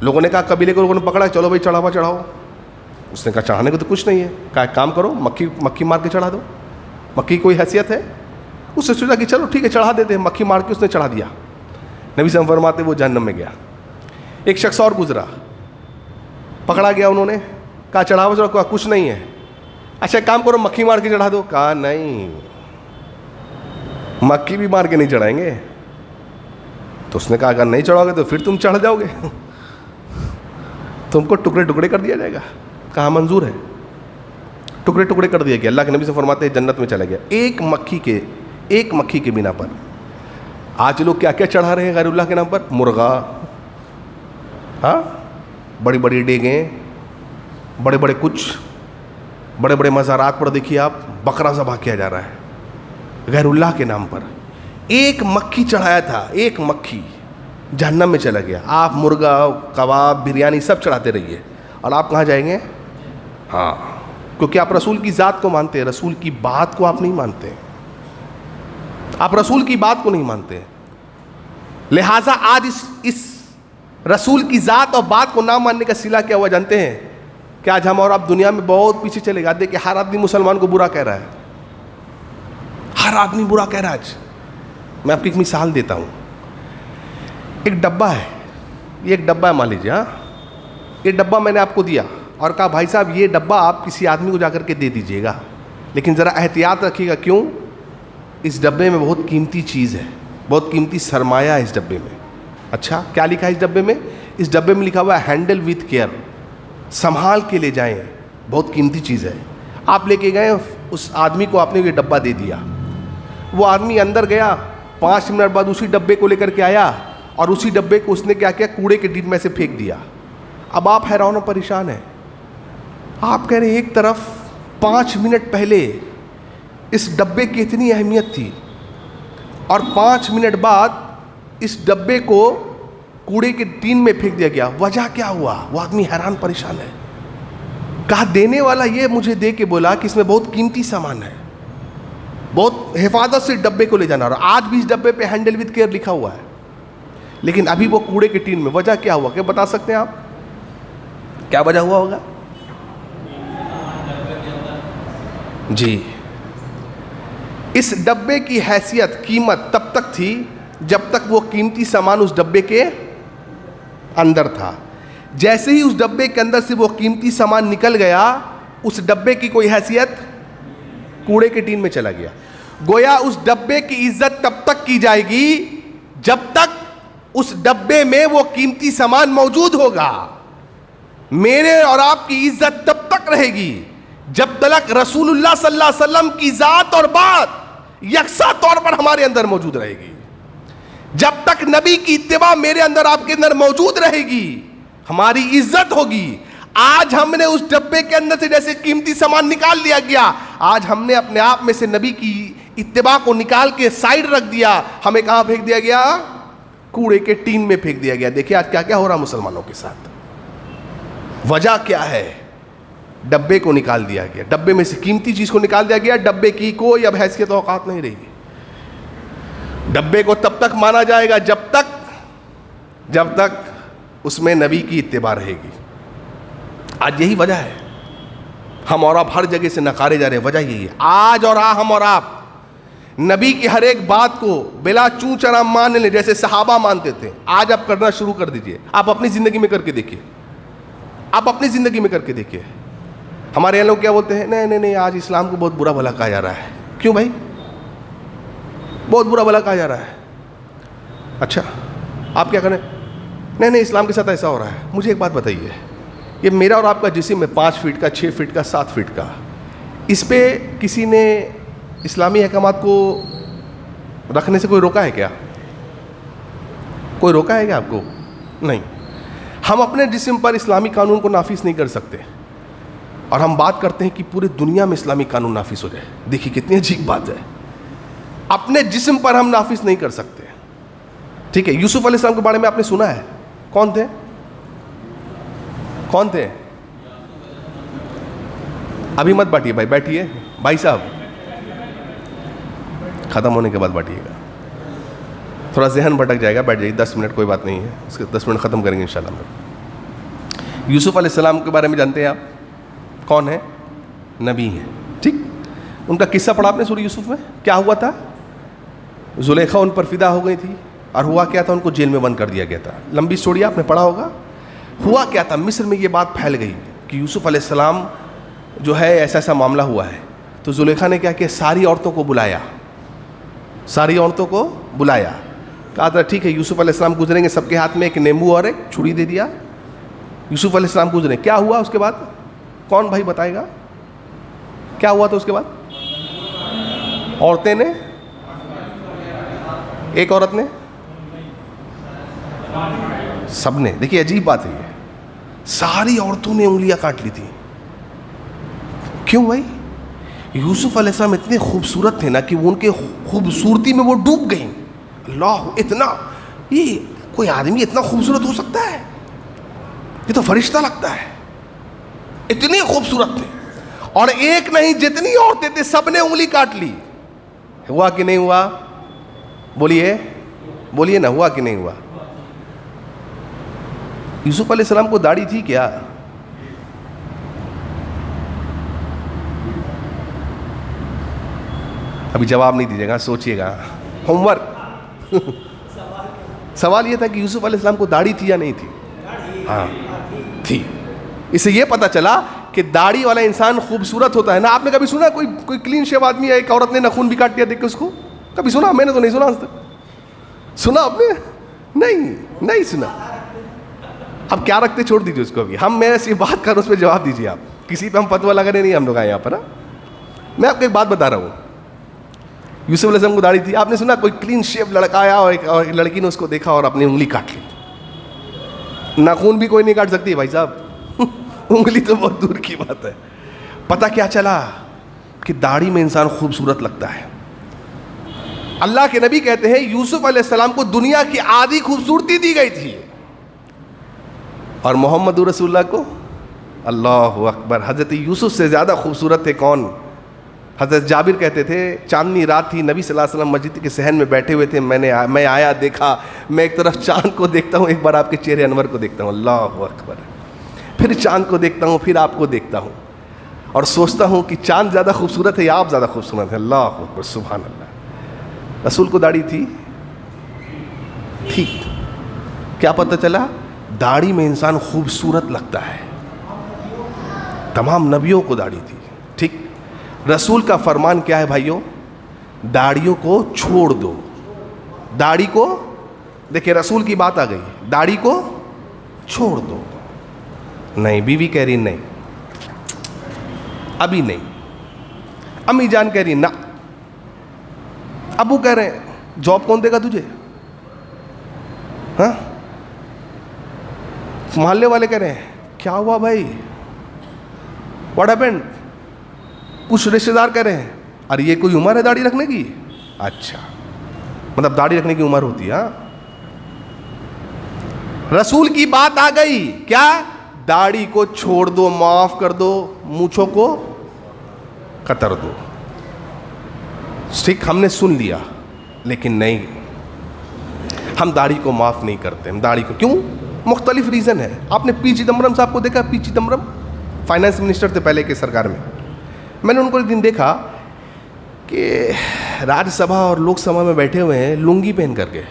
لوگوں نے کہا, قبیلے کو لوگوں نے پکڑا, چلو بھائی چڑھاوا چڑھاؤ. اس نے کہا چڑھانے کو تو کچھ نہیں ہے. کہا ایک کام کرو, مکھی مار کے چڑھا دو. مکھی کوئی حیثیت ہے؟ اس نے سوچا کہ چلو ٹھیک ہے چڑھا دیتے ہیں. مکھی مار کے اس نے چڑھا دیا. نبی صلی اللہ علیہ وسلم فرماتے وہ جہنم میں گیا. ایک شخص اور گزرا, پکڑا گیا, انہوں نے کہا چڑھاوا چڑھا, کہا کچھ نہیں ہے. اچھا ایک کام کرو, مکھی مار کے چڑھا دو. کہا نہیں, مکھی بھی مار کے نہیں چڑھائیں گے. تو اس نے کہا اگر نہیں چڑھاؤ گے تو پھر تم چڑھ جاؤ گے, تم کو ٹکڑے ٹکڑے کر دیا جائے گا. کہا منظور ہے. ٹکڑے ٹکڑے کر دیا گیا. اللہ کے نبی سے فرماتے ہیں جنت میں چلا گیا ایک مکھی کے بنا پر. آج لوگ کیا کیا چڑھا رہے ہیں غیر اللہ کے نام پر؟ مرغا, ہاں, بڑی بڑی ڈیگیں, بڑے بڑے کچھ, بڑے بڑے مزارات پر دیکھیے آپ بکرا ذبح کیا جا رہا ہے غیر اللہ کے نام پر. ایک مکھی چڑھایا تھا, ایک مکھی جہنم میں چلا گیا. آپ مرغا, کباب, بریانی سب چڑھاتے رہیے, اور آپ کہاں جائیں گے؟ ہاں, کیونکہ آپ رسول کی ذات کو مانتے ہیں, رسول کی بات کو آپ نہیں مانتے, آپ رسول کی بات کو نہیں مانتے. لہٰذا آج اس رسول کی ذات اور بات کو نہ ماننے کا صلہ کیا ہوا جانتے ہیں؟ کہ آج ہم اور آپ دنیا میں بہت پیچھے چلے گا. دیکھیں ہر آدمی مسلمان کو برا کہہ رہا ہے, ہر آدمی برا کہہ رہا ہے. آج میں آپ کی ایک مثال دیتا ہوں. ایک ڈبہ ہے, یہ ایک ڈبہ ہے مان لیجیے, ہاں, یہ ڈبہ میں نے آپ کو دیا اور کہا بھائی صاحب یہ ڈبہ آپ کسی آدمی کو جا کر کے دے دیجیے گا, لیکن ذرا احتیاط رکھیے گا. کیوں؟ اس ڈبے میں بہت قیمتی چیز ہے, بہت قیمتی سرمایہ ہے اس ڈبے میں. اچھا کیا لکھا ہے اس ڈبے میں؟ اس ڈبے میں لکھا ہوا ہے ہینڈل وتھ کیئر, سنبھال کے لے جائیں, بہت قیمتی چیز ہے. آپ لے کے گئے, اس آدمی کو آپ نے یہ ڈبہ دے دیا. وہ آدمی اندر گیا, 5 منٹ بعد اسی ڈبے کو لے کر کے آیا, اور اسی ڈبے کو اس نے کیا کیا, کوڑے کے ڈب میں سے پھینک دیا. اب آپ حیران و پریشان ہیں. آپ کہہ رہے ہیں ایک طرف 5 منٹ پہلے اس ڈبے کی اتنی اہمیت تھی, اور 5 منٹ بعد اس ڈبے کو کوڑے کے ٹین میں پھینک دیا گیا. وجہ کیا ہوا؟ وہ آدمی حیران پریشان ہے. کہا دینے والا یہ مجھے دے کے بولا کہ اس میں بہت قیمتی سامان ہے, بہت حفاظت سے ڈبے کو لے جانا, اور آج بھی اس ڈبے پہ ہینڈل وتھ کیئر لکھا ہوا ہے, لیکن ابھی وہ کوڑے کے ٹین میں. وجہ کیا ہوا؟ کیا بتا سکتے ہیں آپ کیا وجہ ہوا ہوگا؟ جی, اس ڈبے کی حیثیت, قیمت تب تک تھی جب تک وہ قیمتی سامان اس ڈبے کے اندر تھا. جیسے ہی اس ڈبے کے اندر سے وہ قیمتی سامان نکل گیا, اس ڈبے کی کوئی حیثیت کوڑے کے ٹین میں چلا گیا. گویا اس ڈبے کی عزت تب تک کی جائے گی جب تک اس ڈبے میں وہ قیمتی سامان موجود ہوگا. میرے اور آپ کی عزت تب تک رہے گی جب تک رسول اللہ صلی اللہ علیہ وسلم کی ذات اور بات یکساں طور پر ہمارے اندر موجود رہے گی. جب تک نبی کی اتباع میرے اندر آپ کے اندر موجود رہے گی, ہماری عزت ہوگی. آج ہم نے اس ڈبے کے اندر سے جیسے قیمتی سامان نکال لیا گیا, آج ہم نے اپنے آپ میں سے نبی کی اتباع کو نکال کے سائڈ رکھ دیا. ہمیں کہاں پھینک دیا گیا؟ کوڑے کے ٹین میں پھینک دیا گیا. دیکھیں آج کیا کیا ہو رہا مسلمانوں کے ساتھ. وجہ کیا ہے؟ ڈبے کو نکال دیا گیا, ڈبے میں سے قیمتی چیز کو نکال دیا گیا. ڈبے کی کوئی اب حیثیت و اوقات نہیں رہی. ڈبے کو تب تک مانا جائے گا جب تک اس میں نبی کی اتباع رہے گی. آج یہی وجہ ہے, ہم اور آپ ہر جگہ سے نکارے جا رہے ہیں. وجہ یہی ہے. آج اور ہم اور آپ نبی کی ہر ایک بات کو بلا چوں چرا مان لیں جیسے صحابہ مانتے تھے. آج آپ کرنا شروع کر دیجئے. آپ اپنی زندگی میں کر کے دیکھیے, آپ اپنی زندگی میں کر کے دیکھیے. ہمارے یہاں لوگ کیا بولتے ہیں, نہیں آج اسلام کو بہت برا بھلا کہا جا رہا ہے. کیوں بھائی بہت برا بھلا کہا جا رہا ہے؟ اچھا آپ کیا کریں؟ نہیں اسلام کے ساتھ ایسا ہو رہا ہے. مجھے ایک بات بتائیے, یہ میرا اور آپ کا جسم ہے 5 فٹ کا, 6 فٹ کا, 7 فٹ کا, اس پہ کسی نے اسلامی احکامات کو رکھنے سے کوئی روکا ہے کیا؟ کوئی روکا ہے کیا آپ کو؟ نہیں. ہم اپنے جسم پر اسلامی قانون کو نافذ نہیں کر سکتے, اور ہم بات کرتے ہیں کہ پورے دنیا میں اسلامی قانون نافذ ہو جائے. دیکھیے کتنی عجیب بات ہے. اپنے جسم پر ہم نافذ نہیں کر سکتے. ٹھیک ہے, یوسف علیہ السلام کے بارے میں آپ نے سنا ہے, کون تھے؟ کون تھے؟ ابھی مت بانٹیے بھائی, بیٹھیے بھائی صاحب, ختم ہونے کے بعد بانٹیے گا, تھوڑا ذہن بھٹک جائے گا. بیٹھ جائیے 10 منٹ, کوئی بات نہیں ہے, اس کے 10 منٹ ختم کریں گے انشاءاللہ. یوسف علیہ السلام کے بارے میں جانتے ہیں آپ, کون ہے؟ نبی ہیں. ٹھیک, ان کا قصہ پڑھا آپ نے سورہ یوسف میں, کیا ہوا تھا؟ زلیخا ان پر فدا ہو گئی تھی, اور ہوا کیا تھا, ان کو جیل میں بند کر دیا گیا تھا. لمبی اسٹوری آپ نے پڑھا ہوگا. ہوا کیا تھا, مصر میں یہ بات پھیل گئی کہ یوسف علیہ السلام جو ہے ایسا ایسا معاملہ ہوا ہے. تو زلیخا نے کیا کیا, ساری عورتوں کو بلایا, ساری عورتوں کو بلایا, کہا تھا ٹھیک ہے یوسف علیہ السلام گزریں گے, سب کے ہاتھ میں ایک نیمبو اور ایک چھری دے دیا. یوسف علیہ السلام گزرے. کیا ہوا اس کے بعد, کون بھائی بتائے گا کیا ہوا تھا اس کے بعد؟ عورتیں نے, ایک عورت نے, سب نے. دیکھیے عجیب بات ہے یہ, ساری عورتوں نے انگلیاں کاٹ لی تھی. کیوں بھائی؟ یوسف علیہ السلام اتنے خوبصورت تھے نا کہ ان کے خوبصورتی میں وہ ڈوب گئیں. اللہ, اتنا, یہ کوئی آدمی اتنا خوبصورت ہو سکتا ہے؟ یہ تو فرشتہ لگتا ہے, اتنے خوبصورت تھے. اور ایک نہیں, جتنی عورتیں تھے سب نے انگلی کاٹ لی. ہوا کہ نہیں ہوا؟ بولیے بولیے نا, ہوا کہ نہیں ہوا؟ یوسف علیہ السلام کو داڑھی تھی کیا؟ ابھی جواب نہیں دیجیے گا, سوچئے گا, ہوم ورک. سوال یہ تھا کہ یوسف علیہ السلام کو داڑھی تھی یا نہیں تھی؟ ہاں تھی. اس سے یہ پتا چلا کہ داڑھی والا انسان خوبصورت ہوتا ہے نا. آپ نے کبھی سنا کوئی کلین شیو آدمی ہے, ایک عورت نے ناخن بھی کاٹ دیا دیکھ کے اس کو؟ کبھی سنا؟ میں نے تو نہیں سنا آج تک. سنا آپ نے؟ نہیں سنا. اب کیا رکھتے, چھوڑ دیجیے اس کو. ابھی ہم, میں ایسی بات کر, اس پہ جواب دیجیے آپ. کسی پہ ہم فتویٰ لگا رہے نہیں ہم لوگ آئے یہاں پر. میں آپ کو ایک بات بتا رہا ہوں. یوسف علیہ السلام کو داڑھی تھی. آپ نے سنا کوئی کلین شیپ لڑکا آیا اور ایک لڑکی نے اس کو دیکھا اور اپنی انگلی کاٹ لی؟ ناخون بھی کوئی نہیں کاٹ سکتی بھائی صاحب, انگلی تو بہت دور کی بات ہے. پتہ کیا چلا کہ داڑھی میں انسان خوبصورت لگتا ہے. اللہ کے نبی کہتے ہیں یوسف علیہ السلام کو دنیا کی آدھی خوبصورتی دی گئی تھی, اور محمد رسول اللہ کو, اللہ اکبر, حضرت یوسف سے زیادہ خوبصورت تھے کون؟ حضرت جابر کہتے تھے چاندنی رات تھی, نبی صلی اللہ علیہ وسلم مسجد کے صحن میں بیٹھے ہوئے تھے, میں آیا, دیکھا, میں ایک طرف چاند کو دیکھتا ہوں, ایک بار آپ کے چہرے انور کو دیکھتا ہوں, اللہ اکبر, پھر چاند کو دیکھتا ہوں, پھر آپ کو دیکھتا ہوں, اور سوچتا ہوں کہ چاند زیادہ خوبصورت ہے یا آپ زیادہ خوبصورت ہیں. اللہ اکبر, سبحان اللہ. رسول کو داڑھی تھی؟ کیا پتہ چلا؟ داڑھی میں انسان خوبصورت لگتا ہے. تمام نبیوں کو داڑھی تھی. ٹھیک, رسول کا فرمان کیا ہے بھائیوں؟ داڑھیوں کو چھوڑ دو. داڑھی کو, دیکھیں رسول کی بات آ گئی, داڑھی کو چھوڑ دو. نہیں, بیوی کہہ رہی نہیں, ابھی نہیں. امی جان کہہ رہی نہ. ابو کہہ رہے ہیں جاب کون دے گا تجھے؟ ہاں, محلے والے کہہ رہے ہیں کیا ہوا بھائی, واٹ ہیپنڈ؟ کچھ رشتے دار کہہ رہے ہیں ارے یہ کوئی عمر ہے داڑھی رکھنے کی؟ اچھا, مطلب داڑھی رکھنے کی عمر ہوتی ہے. ہاں, رسول کی بات آ گئی, کیا؟ داڑھی کو چھوڑ دو, معاف کر دو, مونچھوں کو قطر دو. ٹھیک, ہم نے سن لیا, لیکن نہیں, ہم داڑھی کو معاف نہیں کرتے. ہم داڑھی کو کیوں؟ مختلف ریزن ہے. آپ نے پی چدمبرم صاحب کو دیکھا؟ پی چدمبرم فائنانس منسٹر تھے پہلے کے سرکار میں. میں نے ان کو ایک دن دیکھا کہ راجیہ سبھا اور لوک سبھا میں بیٹھے ہوئے ہیں لنگی پہن کر کے,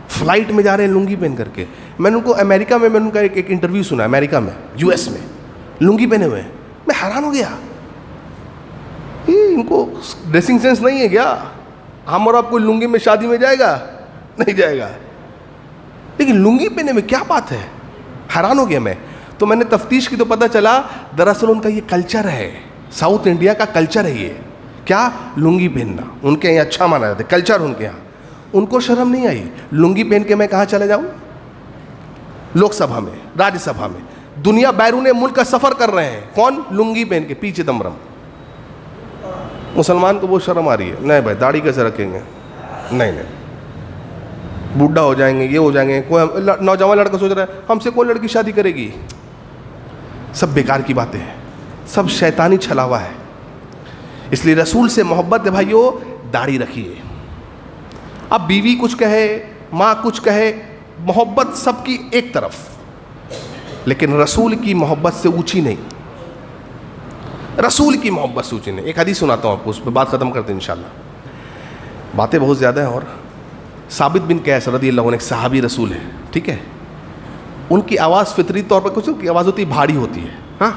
فلائٹ میں جا رہے ہیں لنگی پہن کر کے. میں نے ان کو امریکہ میں ان کا ایک انٹرویو سنا, امریکہ میں, یو ایس میں, لنگی پہنے ہوئے ہیں. میں حیران ہو گیا, ان کو ڈریسنگ سینس نہیں ہے کیا؟ ہم اور آپ کو لنگی میں شادی میں جائے گا؟ نہیں جائے گا. لیکن لنگی پہنے میں کیا بات ہے؟ حیران ہو گیا میں. تو میں نے تفتیش کی تو پتہ چلا دراصل ان کا یہ کلچر ہے, ساؤتھ انڈیا کا کلچر ہے یہ. کیا؟ لنگی پہننا ان کے یہاں اچھا مانا جاتا ہے, کلچر ان کے یہاں. ان کو شرم نہیں آئی, لنگی پہن کے میں کہاں چلا جاؤں؟ لوک سبھا میں, راجیہ سبھا میں. دنیا بیرون ملک کا سفر کر رہے ہیں, کون؟ لنگی پہن کے پیچھے دمرم. مسلمان کو بہت شرم آ رہی ہے, نہیں بھائی داڑھی کیسے رکھیں گے, نہیں نہیں بوڑھا ہو جائیں گے, یہ ہو جائیں گے. کوئی نوجوان لڑکا سوچ رہا ہے ہم سے کون لڑکی شادی کرے گی. سب بیکار کی باتیں ہیں, سب شیطانی چھلاوا ہے. اس لیے رسول سے محبت ہے بھائیو, داڑھی رکھیے. اب بیوی کچھ کہے, ماں کچھ کہے, محبت سب کی ایک طرف, لیکن رسول کی محبت سے اونچی نہیں. رسول کی محبت سے اونچی نہیں. ایک حدیث سناتا ہوں آپ کو, اس پہ بات ختم کرتے ہیں انشاءاللہ. باتیں بہت زیادہ ہیں. اور ثابت بن قیس رضی اللہ عنہ ایک صحابی رسول ہے, ٹھیک ہے. ان کی آواز فطری طور پر, کچھ ان کی آواز ہوتی ہے بھاری ہوتی ہے, ہاں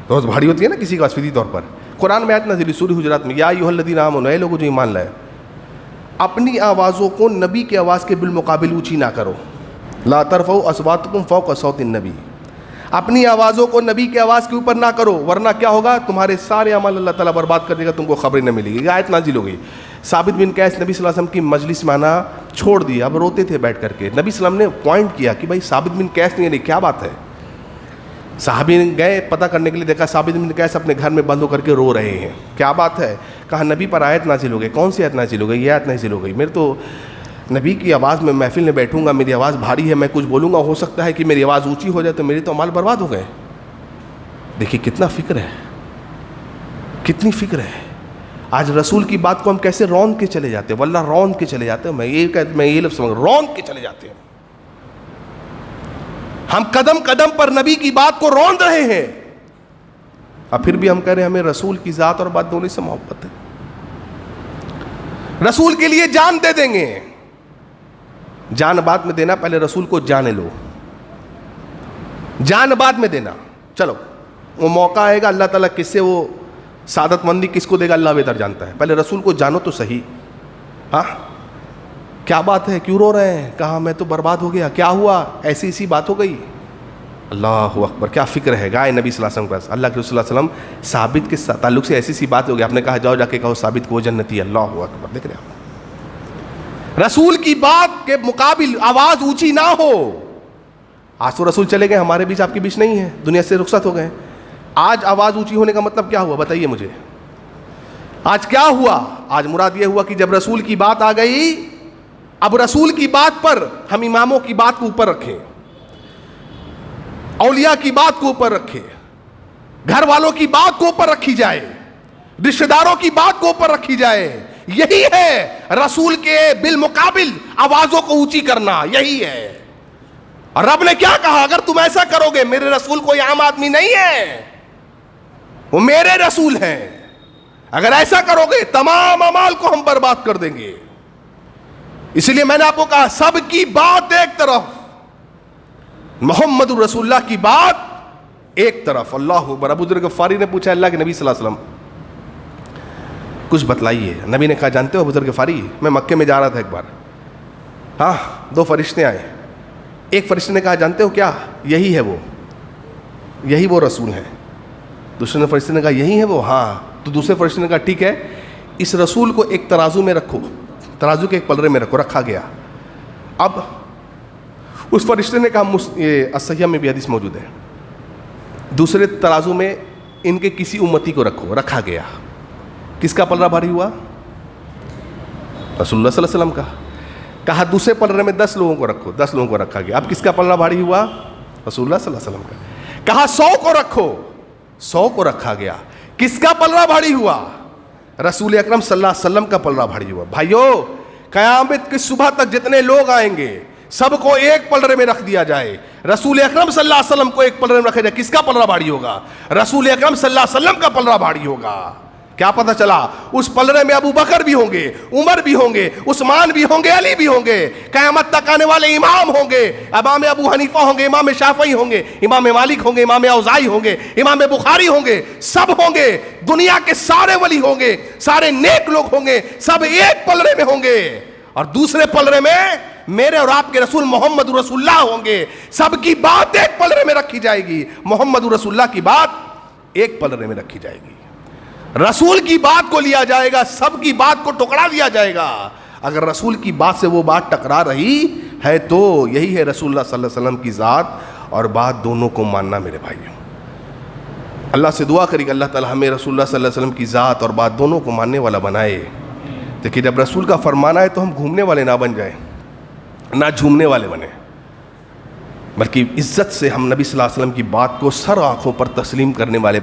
آواز بھاری ہوتی ہے نا کسی کی آواز فطری طور پر. قرآن میں آیت نازل سورہ حجرات میں, یا ایھا الذین آمنوا, اے لوگوں جو ایمان لائے, اپنی آوازوں کو نبی کی آواز کے بالمقابل اونچی نہ کرو. لا ترفعوا اصواتکم فوق صوت النبی, اپنی آوازوں کو نبی کی آواز کے اوپر نہ کرو, ورنہ کیا ہوگا, تمہارے سارے عمل اللہ تعالیٰ برباد کر دے گا, تم کو خبریں نہ ملے گی. یہ آیت نازل ہو گئی. ثابت بن قیس نبی صلی اللہ علیہ وسلم کی مجلس میں آنا چھوڑ دیا, اب روتے تھے بیٹھ کر کے. نبی صلی اللہ علیہ وسلم نے پوائنٹ کیا کہ بھائی ثابت بن قیس نہیں, کیا بات ہے. صحابی گئے پتہ کرنے کے لیے, دیکھا ثابت بن قیس اپنے گھر میں بند ہو کر کے رو رہے ہیں. کیا بات ہے؟ کہا نبی پر آیت نازل ہو گئی. کون سی آیت نازل ہو گئی؟ یہ آیت نازل ہو گئی. میرے تو نبی کی آواز میں محفل میں بیٹھوں گا, میری آواز بھاری ہے, میں کچھ بولوں گا, ہو سکتا ہے کہ میری آواز اونچی ہو جائے تو میری تو عمل برباد ہو گئے. دیکھیے کتنا فکر ہے, کتنی فکر ہے. آج رسول کی بات کو ہم کیسے رون کے چلے جاتے ہیں, واللہ رون کے چلے جاتے ہیں. میں یہ لفظ سمجھ, رون کے چلے جاتے ہیں. ہم قدم قدم پر نبی کی بات کو روند رہے ہیں, اور پھر بھی ہم کہہ رہے ہیں ہمیں رسول کی ذات اور بات دونوں سے محبت ہے. رسول کے لیے جان دے دیں گے. جان بعد میں دینا, پہلے رسول کو جانے لو. جان بعد میں دینا, چلو وہ موقع آئے گا, اللہ تعالیٰ کس سے وہ سعادت مندی کس کو دے گا اللہ بہتر جانتا ہے. پہلے رسول کو جانو تو صحیح. ہاں کیا بات ہے, کیوں رو رہے ہیں؟ کہا میں تو برباد ہو گیا. کیا ہوا؟ ایسی ایسی بات ہو گئی. اللہ اکبر, کیا فکر ہے گائے نبی صلی اللہ علیہ وسلم کے پاس. اللہ کے رسول صلی اللہ علیہ وسلم ثابت کے تعلق سے ایسی سی بات ہو گئی, آپ نے کہا جاؤ جا کے کہو ثابت کو وہ جنتی ہے. اللہ اکبر. دیکھ رہے آپ, رسول کی بات کے مقابل آواز اونچی نہ ہو. آج تو رسول چلے گئے, ہمارے بیچ آپ کے بیچ نہیں ہے, دنیا سے رخصت ہو گئے. آج آواز اونچی ہونے کا مطلب کیا ہوا بتائیے مجھے. آج کیا ہوا؟ آج مراد یہ ہوا کہ جب رسول کی بات آ گئی, اب رسول کی بات پر ہم اماموں کی بات کو اوپر رکھیں, اولیاء کی بات کو اوپر رکھیں, گھر والوں کی بات کو اوپر رکھی جائے, رشتہ داروں کی بات کو اوپر رکھی جائے. یہی ہے رسول کے بالمقابل آوازوں کو اونچی کرنا, یہی ہے. اور رب نے کیا کہا, اگر تم ایسا کرو گے, میرے رسول کوئی عام آدمی نہیں ہے, وہ میرے رسول ہیں, اگر ایسا کرو گے تمام اعمال کو ہم برباد کر دیں گے. اس لیے میں نے آپ کو کہا سب کی بات ایک طرف, محمد رسول اللہ کی بات ایک طرف. اللہ اکبر. ابو ذر غفاری نے پوچھا اللہ کے نبی صلی اللہ علیہ وسلم کچھ بتلائیے. نبی نے کہا جانتے ہو ابو ذر غفاری, میں مکے میں جا رہا تھا ایک بار, ہاں 2 فرشتے آئے. ایک فرشتے نے کہا جانتے ہو کیا, یہی ہے وہ, یہی وہ رسول ہے. دوسرے فرشتے نے کہا یہی ہے وہ, ہاں. تو دوسرے فرشتے نے کہا ٹھیک ہے, اس رسول کو ایک ترازو میں رکھو, ترازو کے ایک پلڑے میں رکھو. رکھا گیا. اب اس فرشتے نے کہا, یہ الصحیح میں بھی حدیث موجود ہے, دوسرے ترازو میں ان کے کسی امتی کو رکھو. رکھا گیا. کس کا پلڑا بھاری ہوا؟ رسول اللہ صلی اللہ علیہ وسلم کا. کہا دوسرے پلڑے میں 10 لوگوں کو رکھو. 10 لوگوں کو رکھا گیا. اب کس کا پلڑا بھاری ہوا؟ رسول اللہ صلی اللہ علیہ وسلم کا. کہا 100 کو رکھو. 100 کو رکھا گیا. کس کا پلڑا بھاری ہوا؟ رسول اکرم صلی اللہ علیہ وسلم کا پلڑا بھاری ہوا. بھائیو, قیامت کی صبح تک جتنے لوگ آئیں گے سب کو ایک پلڑے میں رکھ دیا جائے. رسول اکرم صلی اللہ علیہ وسلم کو ایک پلڑے میں رکھا جائے. کس کا پلڑا بھاری ہوگا؟ رسول اکرم صلی اللہ علیہ وسلم کا پلڑا بھاری ہوگا. کیا پتہ چلا؟ اس پلڑے میں ابو بکر بھی ہوں گے, عمر بھی ہوں گے, عثمان بھی ہوں گے, علی بھی ہوں گے. قیامت تک آنے والے امام ہوں گے, امام ابو حنیفہ ہوں گے, امام شافعی ہوں گے, امام مالک ہوں گے, امام اوزاعی ہوں گے, امام بخاری ہوں گے. سب ہوں گے. دنیا کے سارے ولی ہوں گے, سارے نیک لوگ ہوں گے, سب ایک پلڑے میں ہوں گے. اور دوسرے پلڑے میں میرے اور آپ کے رسول محمد رسول اللہ ہوں گے. سب کی بات ایک پلڑے میں رکھی جائے گی. محمد رسول اللہ کی بات ایک پلڑے میں رکھی جائے گی. رسول کی بات کو لیا جائے گا, سب کی بات کو ٹکرا دیا جائے گا. اگر رسول کی بات سے وہ بات ٹکرا رہی ہے تو یہی ہے رسول اللہ صلی اللہ علیہ وسلم کی ذات اور بات دونوں کو ماننا میرے بھائیوں۔ اللہ سے دعا کری کہ اللہ تعالی ہمیں رسول اللہ صلی اللہ علیہ وسلم کی ذات اور بات دونوں کو ماننے والا بنائے۔ دیکھیے جب رسول کا فرمانا ہے تو ہم گھومنے والے نہ بن جائیں، نہ جھومنے والے بنیں، بلکہ عزت سے ہم نبی صلی اللہ علیہ وسلم کی بات کو سر آنکھوں پر تسلیم کرنے والے